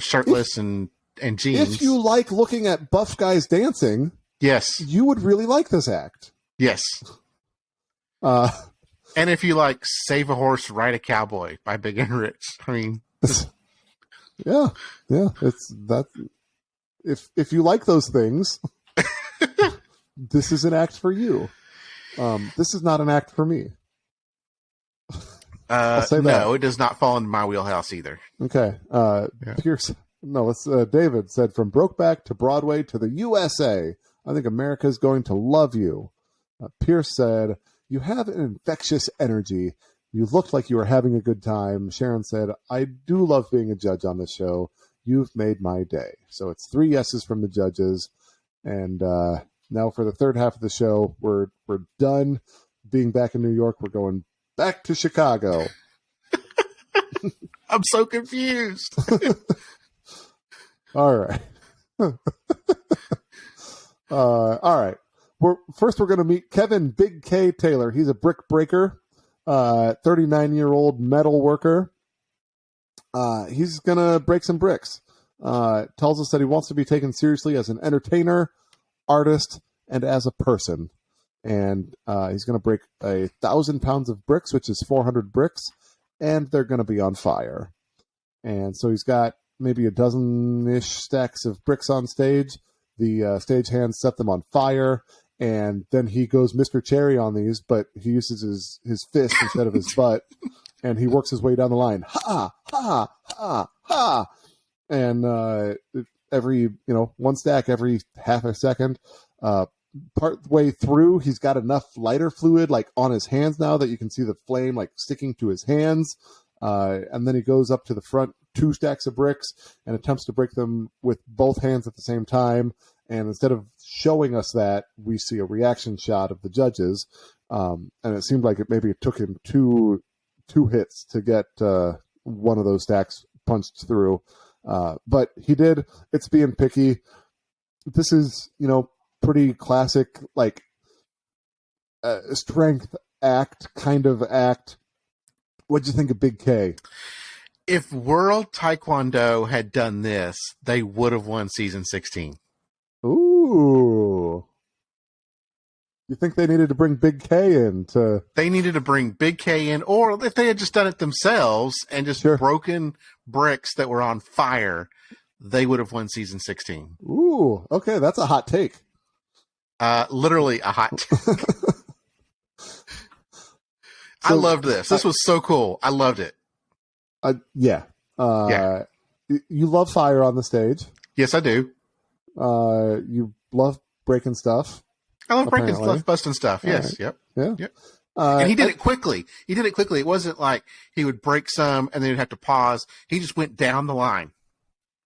shirtless and jeans. If you like looking at buff guys dancing, yes, you would really like this act. Yes. And if you like Save a Horse, Ride a Cowboy by Big and Rich, I mean, yeah, it's that. If you like those things, this is an act for you. This is not an act for me. I'll say that. No, it does not fall into my wheelhouse either. Okay. Pierce. No, let's. David said, from Brokeback to Broadway to the USA, I think America is going to love you. Pierce said, you have an infectious energy. You looked like you were having a good time. Sharon said, I do love being a judge on this show. You've made my day. So it's 3 yeses from the judges. And now for the third half of the show, we're done being back in New York. We're going back to Chicago. I'm so confused. All right. All right. We're going to meet Kevin Big K Taylor. He's a brick breaker, 39-year-old metal worker. He's going to break some bricks. Tells us that he wants to be taken seriously as an entertainer, artist, and as a person. And he's going to break 1,000 pounds of bricks, which is 400 bricks, and they're going to be on fire. And so he's got maybe a dozen-ish stacks of bricks on stage. The stagehands set them on fire, and then he goes Mr. Cherry on these, but he uses his fist instead of his butt, and he works his way down the line. Ha, ha, ha, ha. And every, one stack every half a second. Part way through, he's got enough lighter fluid like on his hands now that you can see the flame like sticking to his hands. And then he goes up to the front 2 stacks of bricks and attempts to break them with both hands at the same time. And instead of showing us that, we see a reaction shot of the judges. And it seemed like it took him two hits to get one of those stacks punched through. But he did. It's being picky. This is, pretty classic, like strength act kind of act. What'd you think of Big K? If World Taekwondo had done this, they would have won season 16. Ooh. You think they needed to bring Big K in to... They needed to bring Big K in, or if they had just done it themselves and just broken bricks that were on fire, they would have won season 16. Ooh, okay, that's a hot take. Literally a hot take. I loved this. This was so cool. I loved it. Yeah. You love fire on the stage. Yes, I do. You love breaking stuff. I love breaking stuff, busting stuff. Yes. Right. Yep. Yeah. Yep. And he did it quickly. It wasn't like he would break some and then he'd have to pause. He just went down the line.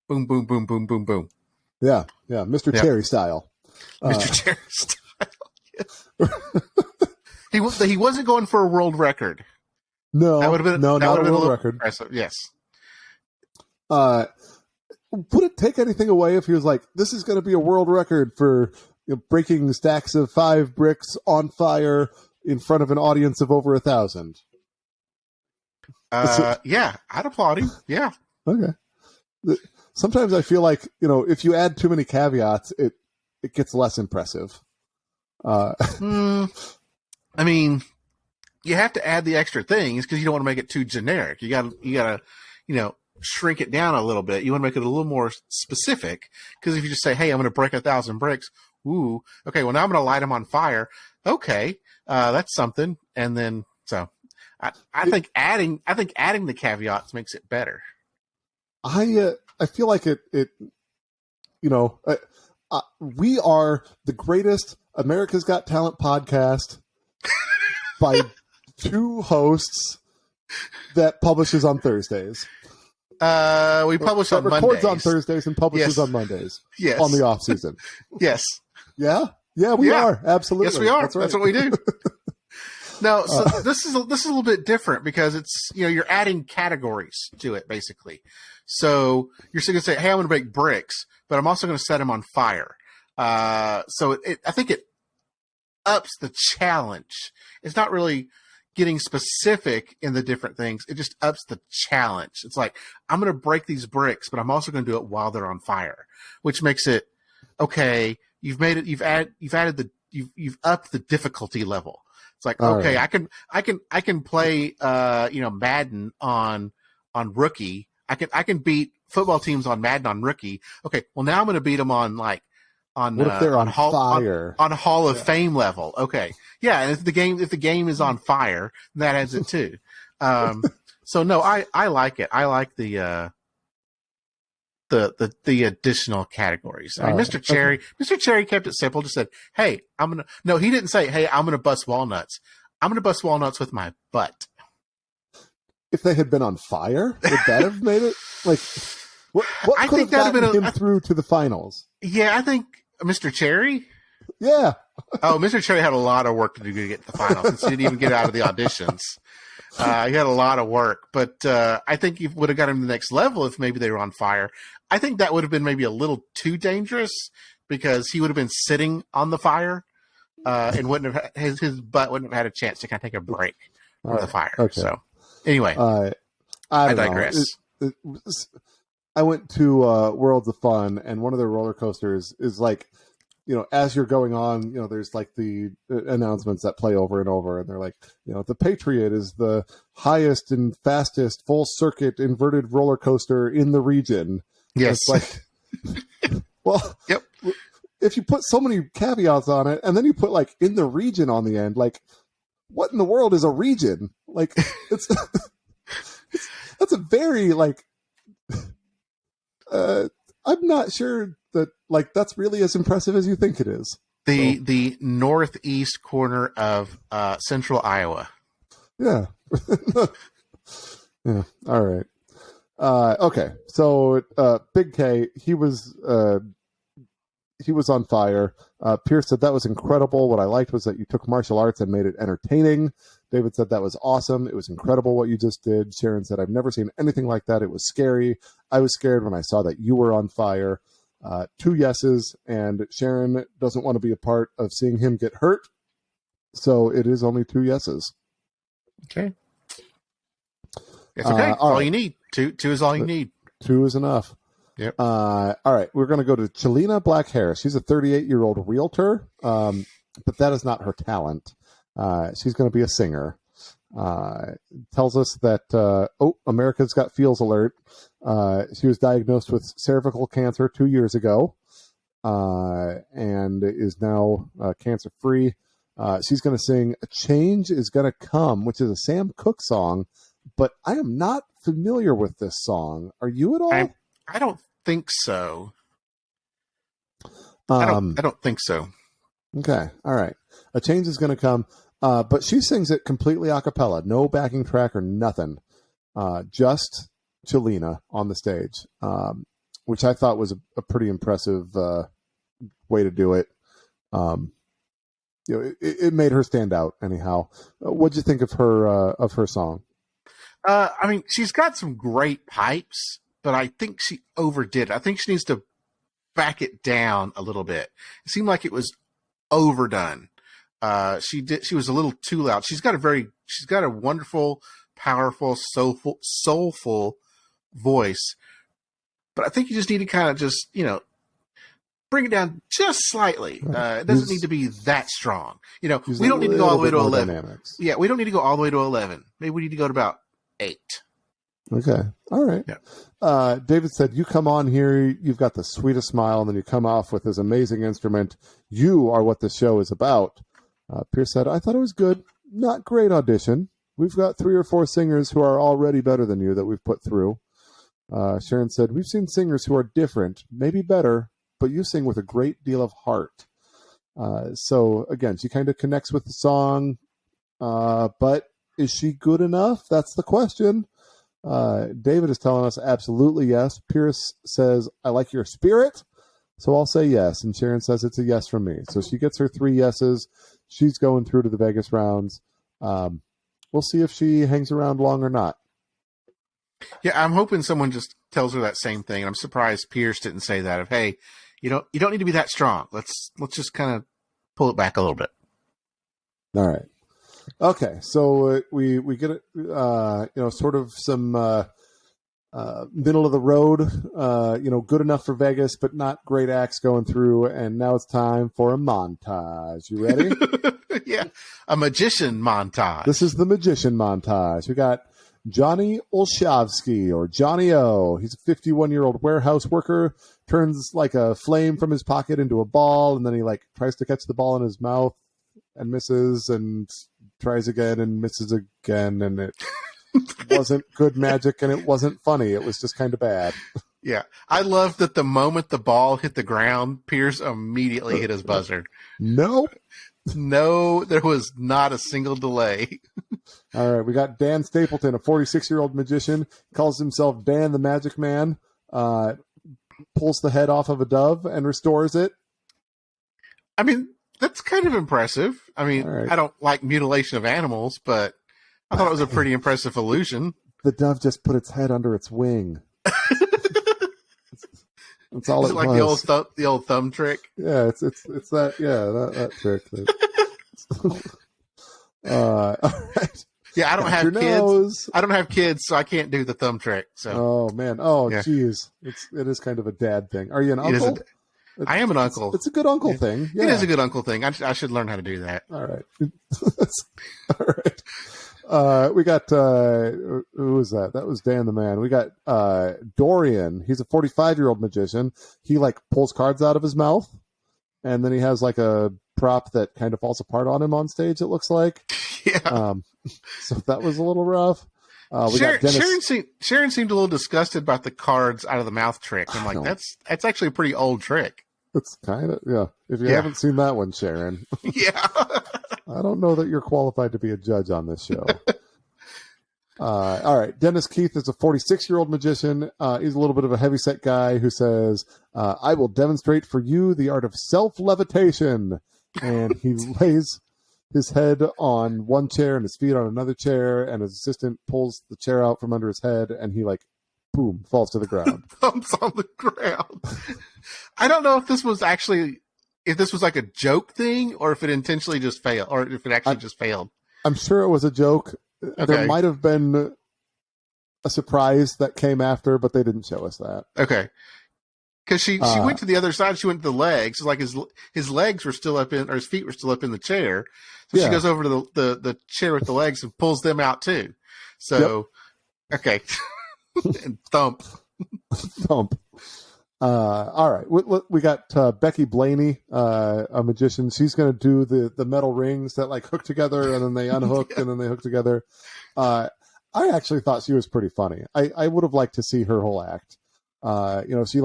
Boom, boom, boom, boom, boom, boom. Yeah. Yeah. Mr. Cherry style. Mr. Cherry style. He wasn't going for a world record. No, that would have been not a world record. Impressive. Yes. Would it take anything away if he was like, "This is going to be a world record for breaking stacks of 5 bricks on fire in front of an audience of over 1,000"? Yeah, I'd applaud him. Yeah. Okay. sometimes I feel like, if you add too many caveats, it gets less impressive. I mean, you have to add the extra things because you don't want to make it too generic. You gotta, shrink it down a little bit. You want to make it a little more specific because if you just say, "Hey, I'm going to break 1,000 bricks," ooh, okay, well now I'm going to light them on fire. Okay, that's something. And then so, I think adding the caveats makes it better. I feel like we are the greatest America's Got Talent podcast by two hosts that publishes on Thursdays. We publish on Mondays. Records on Thursdays and publishes on Mondays. Yes. On the off season. Yes. Yeah. Yeah, we are. Absolutely. Yes, we are. That's right. That's what we do. No, so this is a little bit different because it's you're adding categories to it basically. So you're still going to say, "Hey, I'm going to make bricks, but I'm also going to set them on fire." So I think it ups the challenge. It's not really getting specific in the different things. It just ups the challenge. It's like, I'm going to break these bricks, but I'm also going to do it while they're on fire, which makes it okay. You've upped the difficulty level. It's like, okay, right. I can play, Madden on rookie. I can beat football teams on Madden on rookie. Okay. Well, now I'm going to beat them on what if they're on fire? On Hall of Fame level. Okay. Yeah. And if the game is on fire, that adds it too. So no, I like it. I like the additional categories. I mean, Mr. Cherry kept it simple. Just said, "Hey, he didn't say, 'Hey, I'm going to bust walnuts.' I'm going to bust walnuts with my butt." If they had been on fire, would that have made it like, what could have gotten him through to the finals? Yeah, I think Mr. Cherry. Yeah. Oh, Mr. Cherry had a lot of work to do to get to the finals since he didn't even get out of the auditions. He had a lot of work, but I think he would have got him to the next level if maybe they were on fire. I think that would have been maybe a little too dangerous because he would have been sitting on the fire and wouldn't have his butt wouldn't have had a chance to kind of take a break from the fire. Okay. So anyway, I digress. I went to Worlds of Fun, and one of their roller coasters is like, as you're going on, there's like the announcements that play over and over, and they're like, the Patriot is the highest and fastest full circuit inverted roller coaster in the region. Yes. It's like, well, yep. If you put so many caveats on it, and then you put like in the region on the end, like, what in the world is a region? Like, it's that's a very like. I'm not sure that like that's really as impressive as you think it is. The northeast corner of central Iowa. Yeah. Yeah. All right. Okay. So Big K, he was on fire. Pierce said that was incredible. What I liked was that you took martial arts and made it entertaining. David said that was awesome. It was incredible what you just did. Sharon said, I've never seen anything like that. It was scary. I was scared when I saw that you were on fire. 2 yeses, and Sharon doesn't want to be a part of seeing him get hurt. So it is only 2 yeses. Okay. It's okay. All you need. Two is all you need. 2 is enough. Yep. All right. We're going to go to Chalena Black Hair. She's a 38-year-old realtor, but that is not her talent. She's going to be a singer. Tells us that, America's Got Feels alert. She was diagnosed with cervical cancer 2 years ago, and is now cancer-free. She's going to sing "A Change Is Gonna Come," which is a Sam Cooke song, but I am not familiar with this song. Are you at all? I don't think so. I don't think so. Okay. All right. "A Change Is Gonna Come." But she sings it completely a cappella, no backing track or nothing. Just Chalena on the stage, which I thought was a pretty impressive way to do it. It made her stand out anyhow. What'd you think of her song? I mean, she's got some great pipes, but I think she overdid it. I think she needs to back it down a little bit. It seemed like it was overdone. She was a little too loud. She's got a wonderful, powerful, soulful voice, but I think you just need to kind of just, bring it down just slightly. Right. It doesn't need to be that strong. We don't need to go a all the way to little bit more 11. dynamics. Yeah, we don't need to go all the way to 11. Maybe we need to go to about 8. Okay. All right. Yeah. David said, you come on here, you've got the sweetest smile, and then you come off with this amazing instrument. You are what the show is about. Pierce said, I thought it was good. Not great audition. We've got 3 or 4 singers who are already better than you that we've put through. Sharon said, we've seen singers who are different, maybe better, but you sing with a great deal of heart. So, again, she kind of connects with the song, but is she good enough? That's the question. David is telling us absolutely yes. Pierce says, I like your spirit, so I'll say yes. And Sharon says it's a yes from me. So she gets her 3 yeses. She's going through to the Vegas rounds. We'll see if she hangs around long or not. Yeah, I'm hoping someone just tells her that same thing. I'm surprised Pierce didn't say that of, hey, you don't need to be that strong. Let's just kind of pull it back a little bit. All right. Okay, so we get it, sort of some middle of the road, good enough for Vegas, but not great acts going through. And now it's time for a montage. You ready? Yeah, a magician montage. This is the magician montage. We got Johnny Olshavsky, or Johnny O. He's a 51-year-old warehouse worker, turns like a flame from his pocket into a ball, and then he tries to catch the ball in his mouth and misses, and tries again and misses again, and it wasn't good magic, and it wasn't funny. It was just kind of bad. Yeah. I love that the moment the ball hit the ground, Pierce immediately hit his buzzer. Nope. No, there was not a single delay. All right, we got Dan Stapleton, a 46-year-old magician, calls himself Dan the Magic Man, pulls the head off of a dove and restores it. I mean, that's kind of impressive. I mean, right. I don't like mutilation of animals, but I thought it was a pretty impressive illusion. The dove just put its head under its wing. That's all. Is it like was. the old thumb trick? Yeah, it's that. Yeah, that trick. All right. Yeah, I don't have kids. Nose. I don't have kids, so I can't do the thumb trick. So. Oh man. Oh yeah. geez. It is kind of a dad thing. Are you an uncle? I am an uncle. It's a good uncle thing. Yeah. It is a good uncle thing. I should learn how to do that. All right. All right. We got who was that? That was Dan the Man. We got Dorian. He's a 45-year-old magician. He pulls cards out of his mouth, and then he has a prop that kind of falls apart on him on stage. It looks like. Yeah. So that was a little rough. Sharon seemed a little disgusted about the cards out of the mouth trick. I'm like, that's actually a pretty old trick. It's kind of, yeah. If you haven't seen that one, Sharon. Yeah. I don't know that you're qualified to be a judge on this show. All right. Dennis Keith is a 46-year-old magician. He's a little bit of a heavyset guy who says, I will demonstrate for you the art of self-levitation. And he lays his head on one chair and his feet on another chair, and his assistant pulls the chair out from under his head, and he boom, falls to the ground. Thumps on the ground. I don't know if this was like a joke thing, or if it intentionally just failed, or if it actually just failed. I'm sure it was a joke. Okay. There might have been a surprise that came after, but they didn't show us that. Okay. Because she went to the other side. She went to the legs. Like his legs were still up in, or his feet were still up in the chair. So she goes over to the chair with the legs and pulls them out too. So, okay. And thump. Thump. All right. We got Becky Blaney, a magician. She's going to do the metal rings that hook together, and then they unhook, and then they hook together. I actually thought she was pretty funny. I would have liked to see her whole act. She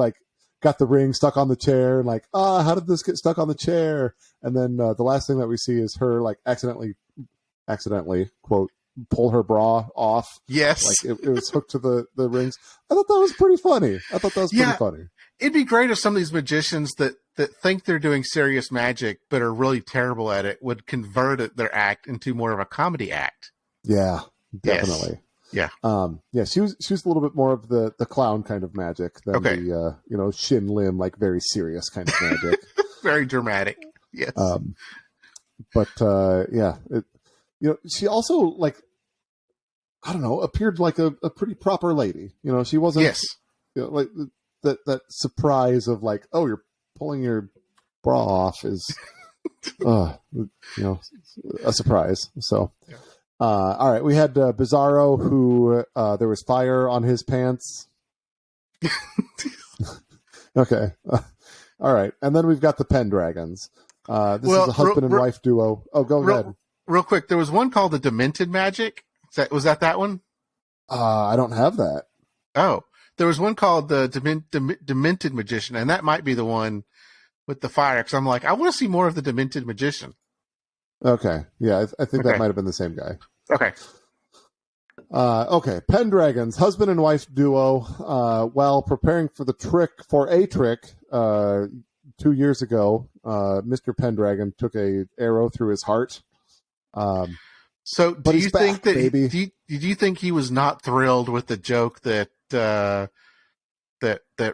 got the ring stuck on the chair, and how did this get stuck on the chair? And then the last thing that we see is her accidentally quote pull her bra off. Yes, it was hooked to the rings. I thought that was pretty funny. Pretty funny. It'd be great if some of these magicians that think they're doing serious magic but are really terrible at it would convert their act into more of a comedy act. Yeah, definitely. Yes. Yeah. She was a little bit more of the clown kind of magic than the shin limb, very serious kind of magic. Very dramatic. Yes. She also I don't know, appeared like a pretty proper lady. She wasn't. Yes. that surprise of like, oh, you're pulling your bra off is, a surprise. So, all right, we had Bizarro, who there was fire on his pants. Okay, all right, and then we've got the Pendragons. This is a husband and wife duo. Oh, go ahead. Real quick, there was one called the Demented Magic. Was that one? I don't have that. Oh, there was one called the Demented Magician, and that might be the one with the fire. Because I'm like, I want to see more of the Demented Magician. Okay, yeah, I think that might have been the same guy. Okay. Okay, Pendragons, husband and wife duo. While preparing for a trick 2 years ago, Mr. Pendragon took a arrow through his heart. So do you think that baby. Do you think he was not thrilled with the joke that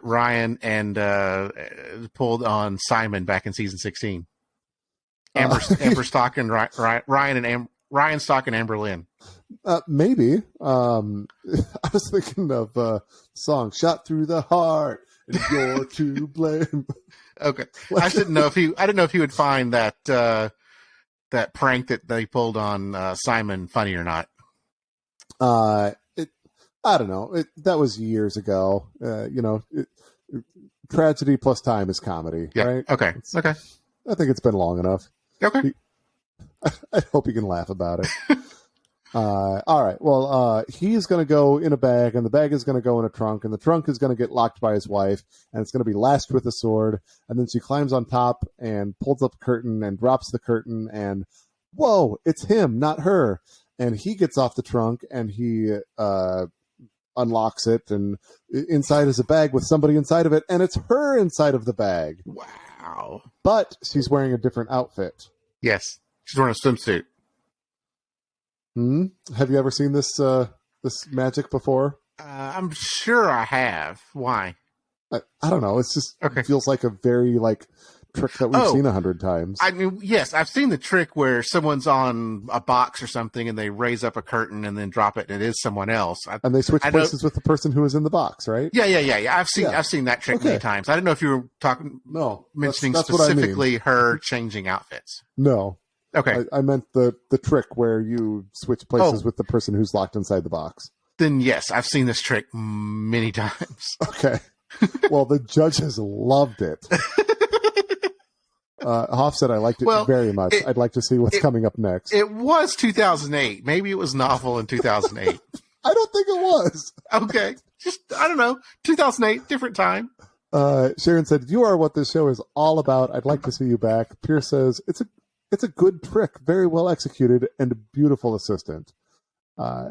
Ryan and pulled on Simon back in season 16? Amber Stock and Ryan Stock and Amber Lynn. Maybe. I was thinking of a song, "Shot Through the Heart," and you're to blame. Okay, I didn't know if he would find that prank that they pulled on Simon funny or not. I don't know. That was years ago. Tragedy plus time is comedy, right? Okay. Okay. I think it's been long enough. Okay. I hope you can laugh about it. All right. Well, he's going to go in a bag, and the bag is going to go in a trunk, and the trunk is going to get locked by his wife, and it's going to be lashed with a sword. And then she climbs on top and pulls up the curtain and drops the curtain, and whoa, it's him, not her. And he gets off the trunk, and he unlocks it, and inside is a bag with somebody inside of it, and it's her inside of the bag. Wow. But she's wearing a different outfit. Yes. She's wearing a swimsuit. Have you ever seen this magic before? I'm sure I have. Why? I don't know. It's just it feels like a very trick that we've seen 100 times. I mean, yes, I've seen the trick where someone's on a box or something and they raise up a curtain and then drop it and it is someone else. And they switch places with the person who was in the box, right? Yeah. I've seen that trick many times. I didn't know if you were mentioning that's specifically what I mean. Her changing outfits. No. Okay. I meant the trick where you switch places with the person who's locked inside the box. Then yes, I've seen this trick many times. Okay. Well, the judges loved it. Hoff said, I liked it very much. I'd like to see what's coming up next. It was 2008. Maybe it was novel in 2008. I don't think it was. Okay. Just, I don't know. 2008, different time. Sharon said, you are what this show is all about. I'd like to see you back. Pierce says, it's a good trick, very well executed, and a beautiful assistant.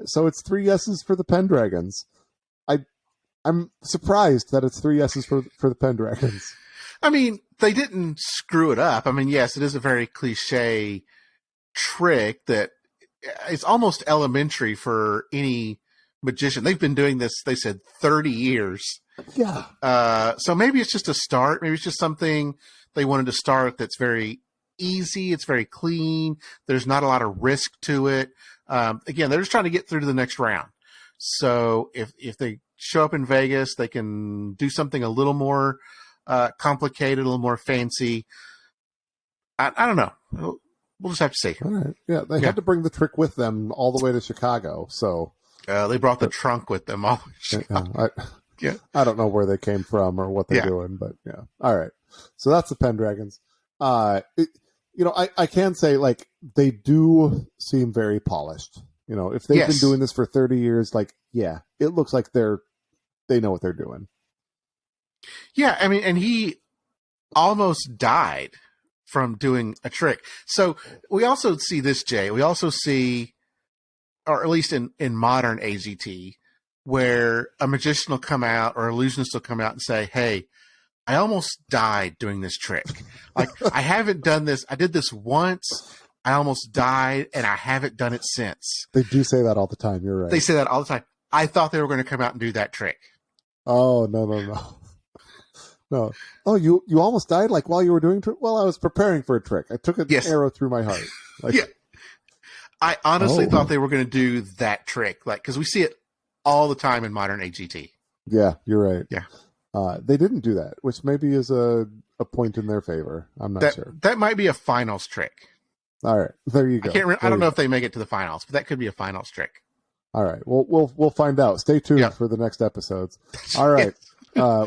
So it's 3 yeses for the Pendragons. I'm surprised that it's 3 yeses for the Pendragons. I mean, they didn't screw it up. I mean, yes, it is a very cliche trick that it's almost elementary for any magician. They've been doing this, they said, 30 years. Yeah. So maybe it's just a start. Maybe it's just something they wanted to start that's very easy. It's very clean. There's not a lot of risk to it. Again, they're just trying to get through to the next round. So if they show up in Vegas, they can do something a little more complicated, a little more fancy. I don't know. We'll just have to see. All right. Yeah, they had to bring the trick with them all the way to Chicago. So they brought the trunk with them all. I don't know where they came from or what they're doing, but yeah. All right. So that's the Pendragons. I can say they do seem very polished. If they've been doing this for 30 years, it looks like they know what they're doing. Yeah, I mean, and he almost died from doing a trick. So we also see this, Jay. We also see, or at least in modern AGT, where a magician will come out or illusionist will come out and say, hey, I almost died doing this trick. I haven't done this. I did this once. I almost died, and I haven't done it since. They do say that all the time. You're right. They say that all the time. I thought they were going to come out and do that trick. Oh, no. No. Oh, you almost died while you were doing trick? Well, I was preparing for a trick. I took an arrow through my heart. I honestly thought they were going to do that trick, because we see it all the time in modern AGT. Yeah, you're right. Yeah. They didn't do that, which maybe is a point in their favor. I'm not sure. That might be a finals trick. All right, there you go. I don't know if they make it to the finals, but that could be a finals trick. All right, we'll find out. Stay tuned for the next episodes. All right,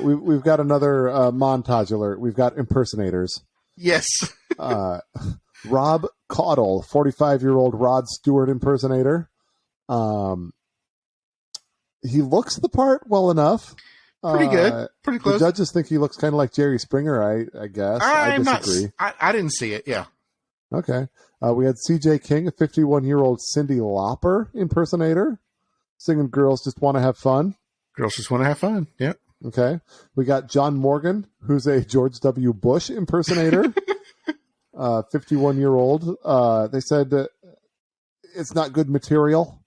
we've got another montage alert. We've got impersonators. Yes. Rob Caudle, 45-year-old Rod Stewart impersonator. He looks the part well enough. Pretty good. Pretty close. The judges think he looks kind of like Jerry Springer, I guess. I disagree. I didn't see it, yeah. Okay. We had CJ King, a 51-year-old Cyndi Lauper impersonator, singing Girls Just Want to Have Fun. Girls Just Want to Have Fun, yeah. Okay. We got John Morgan, who's a George W. Bush impersonator, 51-year-old. They said it's not good material,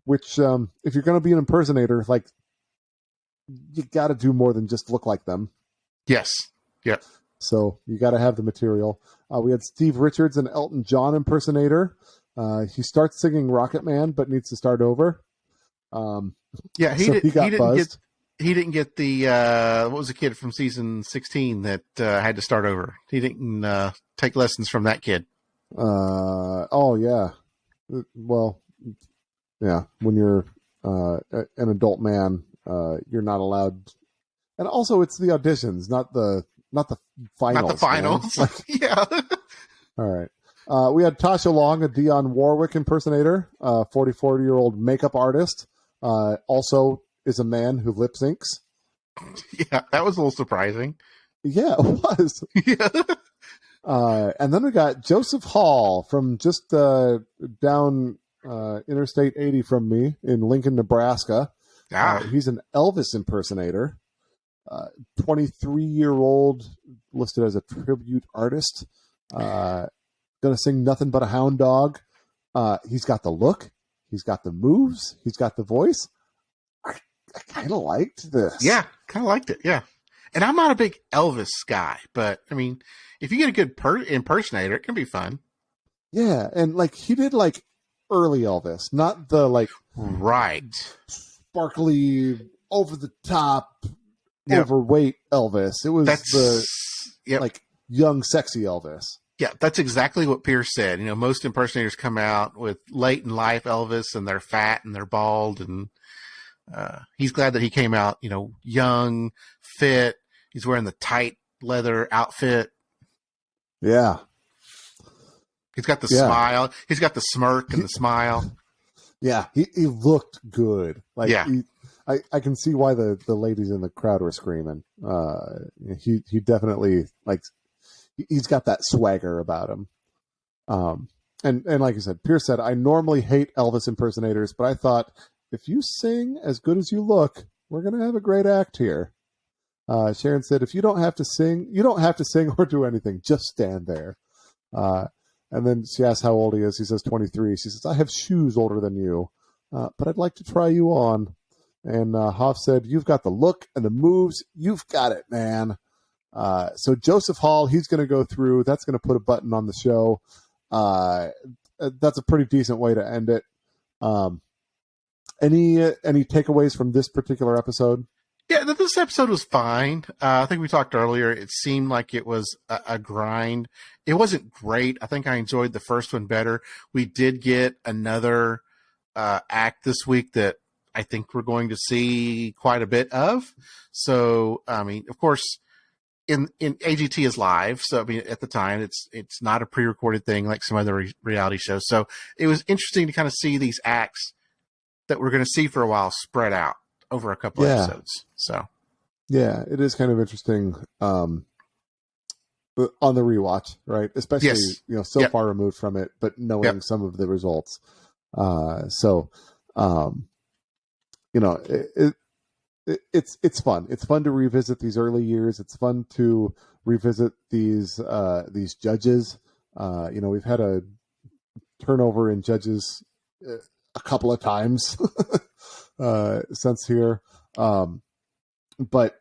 which if you're going to be an impersonator, like, you got to do more than just look like them. Yes. Yeah. So you got to have the material. We had Steve Richards, an Elton John impersonator. He starts singing Rocket Man, but needs to start over. He got buzzed. He didn't get the what was the kid from season 16 that had to start over? He didn't take lessons from that kid. Oh yeah. Well, yeah. When you're an adult man, you're not allowed. And also, it's the auditions, not the finals. Not the finals. Yeah. All right. We had Tasha Long, a Dionne Warwick impersonator, 44-year-old makeup artist. Also is a man who lip syncs. Yeah, that was a little surprising. Yeah, it was. Yeah. And then we got Joseph Hall from just down Interstate 80 from me in Lincoln, Nebraska. He's an Elvis impersonator. 23-year-old, listed as a tribute artist. Gonna sing Nothing But a Hound Dog. He's got the look. He's got the moves. He's got the voice. I kind of liked this. Yeah, kind of liked it. Yeah. And I'm not a big Elvis guy, but I mean, if you get a good impersonator, it can be fun. Yeah, and like he did like early Elvis, not the like sparkly, over the top, overweight Elvis. It was like young, sexy Elvis. Yeah, that's exactly what Pierce said. You know, most impersonators come out with late in life Elvis, and they're fat and they're bald, and he's glad that he came out, you know, young, fit. He's wearing the tight leather outfit. Yeah. He's got the smile. He's got the smirk and the smile. Yeah, he looked good. Like, I can see why the ladies in the crowd were screaming. He definitely, like, he's got that swagger about him. And like you said, Pierce said, I normally hate Elvis impersonators, but I thought, if you sing as good as you look, we're going to have a great act here. Sharon said, if you don't have to sing, you don't have to sing or do anything. Just stand there. And then she asked how old he is. He says 23. She says, I have shoes older than you, but I'd like to try you on. And Hoff said, you've got the look and the moves. You've got it, man. So Joseph Hall, he's going to go through. That's going to put a button on the show. That's a pretty decent way to end it. Any takeaways from this particular episode? Yeah, this episode was fine. I think we talked earlier. It seemed like it was a grind. It wasn't great. I think I enjoyed the first one better. We did get another act this week that I think we're going to see quite a bit of. So, I mean, of course, in AGT is live. So, I mean, at the time, it's not a pre-recorded thing like some other reality shows. So, it was interesting to kind of see these acts that we're going to see for a while spread out over a couple episodes. So, yeah, it is kind of interesting on the rewatch, right? Especially so far removed from it, but knowing some of the results. It's fun. It's fun to revisit these early years. It's fun to revisit these judges. We've had a turnover in judges a couple of times since here. But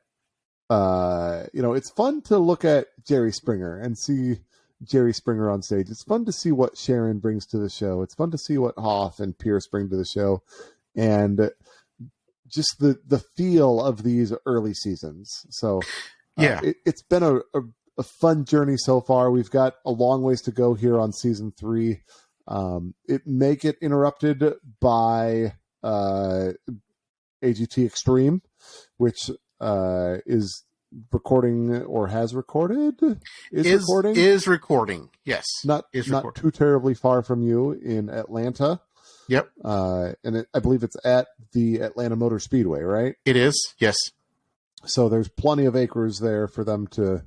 it's fun to look at Jerry Springer and see Jerry Springer on stage. It's fun to see what Sharon brings to the show. It's fun to see what Hoff and Pierce bring to the show. And just the feel of these early seasons. So Yeah. It's been a fun journey so far. We've got a long ways to go here on season 3. It may get interrupted by AGT Extreme, which is recording or has recorded is recording. Yes, not too terribly far from you in Atlanta. Yep. And I believe it's at the Atlanta Motor Speedway, right? It is. Yes. So there's plenty of acres there for them to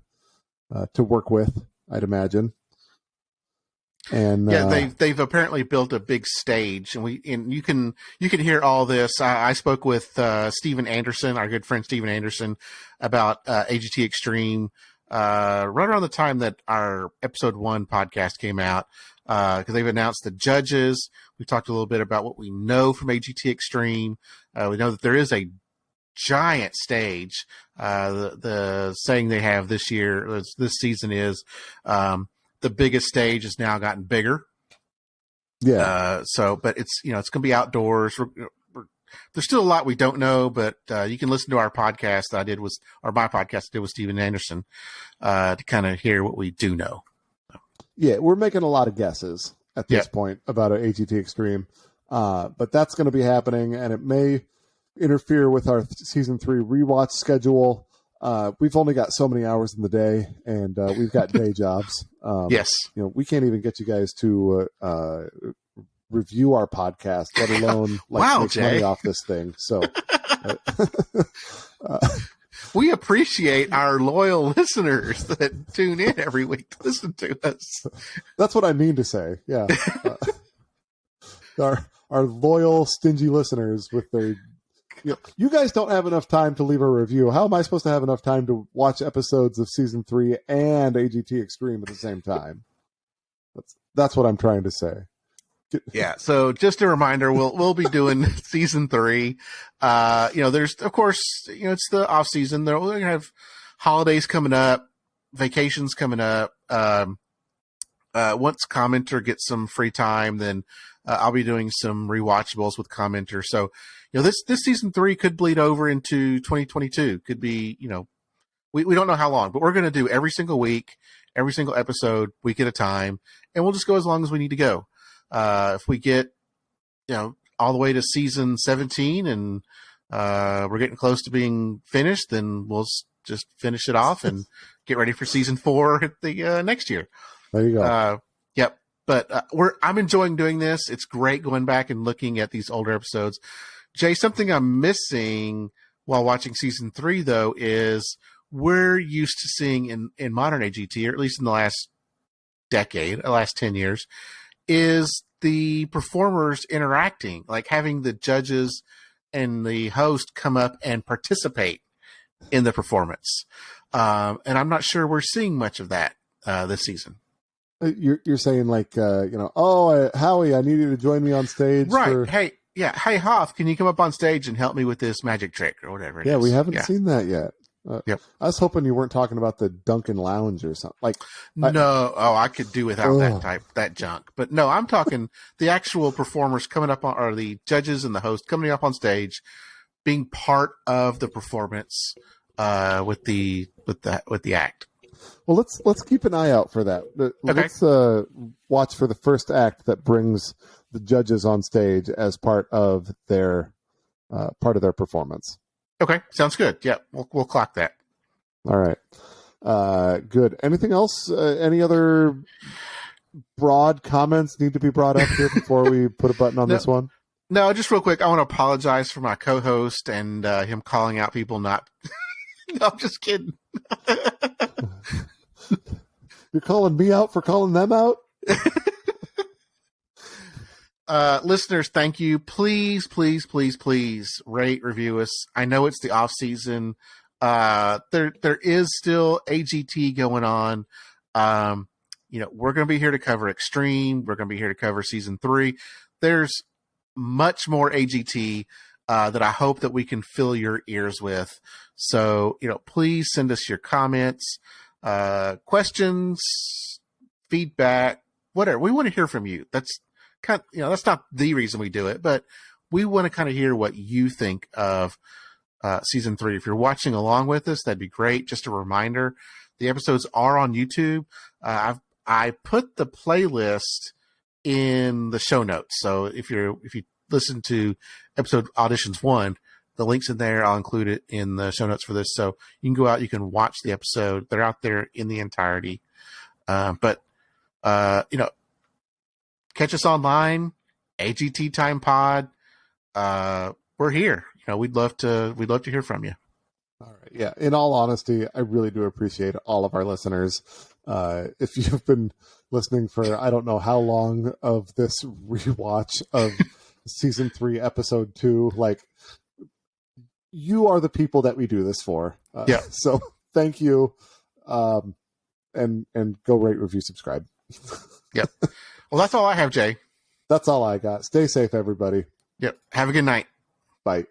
work with, I'd imagine. And they've apparently built a big stage, and you can hear all this. I spoke with Steven Anderson, our good friend Steven Anderson, about AGT Extreme right around the time that our episode 1 podcast came out, because they've announced the judges. We talked a little bit about what we know from AGT Extreme. We know that there is a giant stage. The saying they have this season is the biggest stage has now gotten bigger. Yeah. But it's going to be outdoors. There's still a lot we don't know, but you can listen to our podcast my podcast I did with Steven Anderson to kind of hear what we do know. Yeah, we're making a lot of guesses at this point about an AGT Extreme, but that's going to be happening, and it may interfere with our season 3 rewatch schedule. We've only got so many hours in the day, and we've got day jobs. Yes. We can't even get you guys to review our podcast, let alone make money off this thing. So we appreciate our loyal listeners that tune in every week to listen to us. That's what I mean to say. Yeah. Our loyal, stingy listeners with their... You guys don't have enough time to leave a review. How am I supposed to have enough time to watch episodes of season 3 and AGT Extreme at the same time? That's what I'm trying to say. Yeah. So just a reminder, we'll be doing season 3. There's of course, it's the off season. We're going to have holidays coming up, vacations coming up. Once Commenter gets some free time, then I'll be doing some rewatchables with Commenter. So, this season 3 could bleed over into 2022. Could be, we don't know how long, but we're going to do every single week, every single episode, week at a time, and we'll just go as long as we need to go. If we get, all the way to season 17 and we're getting close to being finished, then we'll just finish it off and get ready for season 4 at the next year. There you go. Yep. But I'm enjoying doing this. It's great going back and looking at these older episodes. Jay, something I'm missing while watching season 3, though, is we're used to seeing in modern AGT, or at least in the last decade, the last 10 years, is the performers interacting, like having the judges and the host come up and participate in the performance. And I'm not sure we're seeing much of that this season. You're saying Howie, I need you to join me on stage. Right. Hey, Hoff, can you come up on stage and help me with this magic trick or whatever it is? We haven't seen that yet. Yep. I was hoping you weren't talking about the Duncan Lounge or something. I could do without that junk. But no, I'm talking the actual performers coming up or the judges and the host coming up on stage, being part of the performance with the act. Well, let's keep an eye out for that. Okay. Let's watch for the first act that brings the judges on stage as part of their performance. Okay, sounds good. Yeah, we'll clock that. All right. Good. Anything else? Any other broad comments need to be brought up here before we put a button on this one? No, just real quick. I want to apologize for my co-host and him calling out people not. No, I'm just kidding. You're calling me out for calling them out? Listeners, thank you. Please, please, please, please rate, review us. I know it's the off season. There is still AGT going on. We're going to be here to cover Extreme. We're going to be here to cover season 3. There's much more AGT that I hope that we can fill your ears with. So, please send us your comments, questions, feedback, whatever. We want to hear from you. That's that's not the reason we do it, but we want to kind of hear what you think of season 3. If you're watching along with us, that'd be great. Just a reminder, the episodes are on YouTube. I put the playlist in the show notes. So if you listen to episode Auditions 1, the link's in there. I'll include it in the show notes for this. So you can go out, you can watch the episode. They're out there in the entirety. But catch us online, AGT Time Pod. We're here. We'd love to hear from you. All right. Yeah. In all honesty, I really do appreciate all of our listeners. If you've been listening for, I don't know how long of this rewatch of season 3, episode 2, you are the people that we do this for. Yeah. So thank you. And go rate, review, subscribe. Yep. Well, that's all I have, Jay. That's all I got. Stay safe, everybody. Yep. Have a good night. Bye.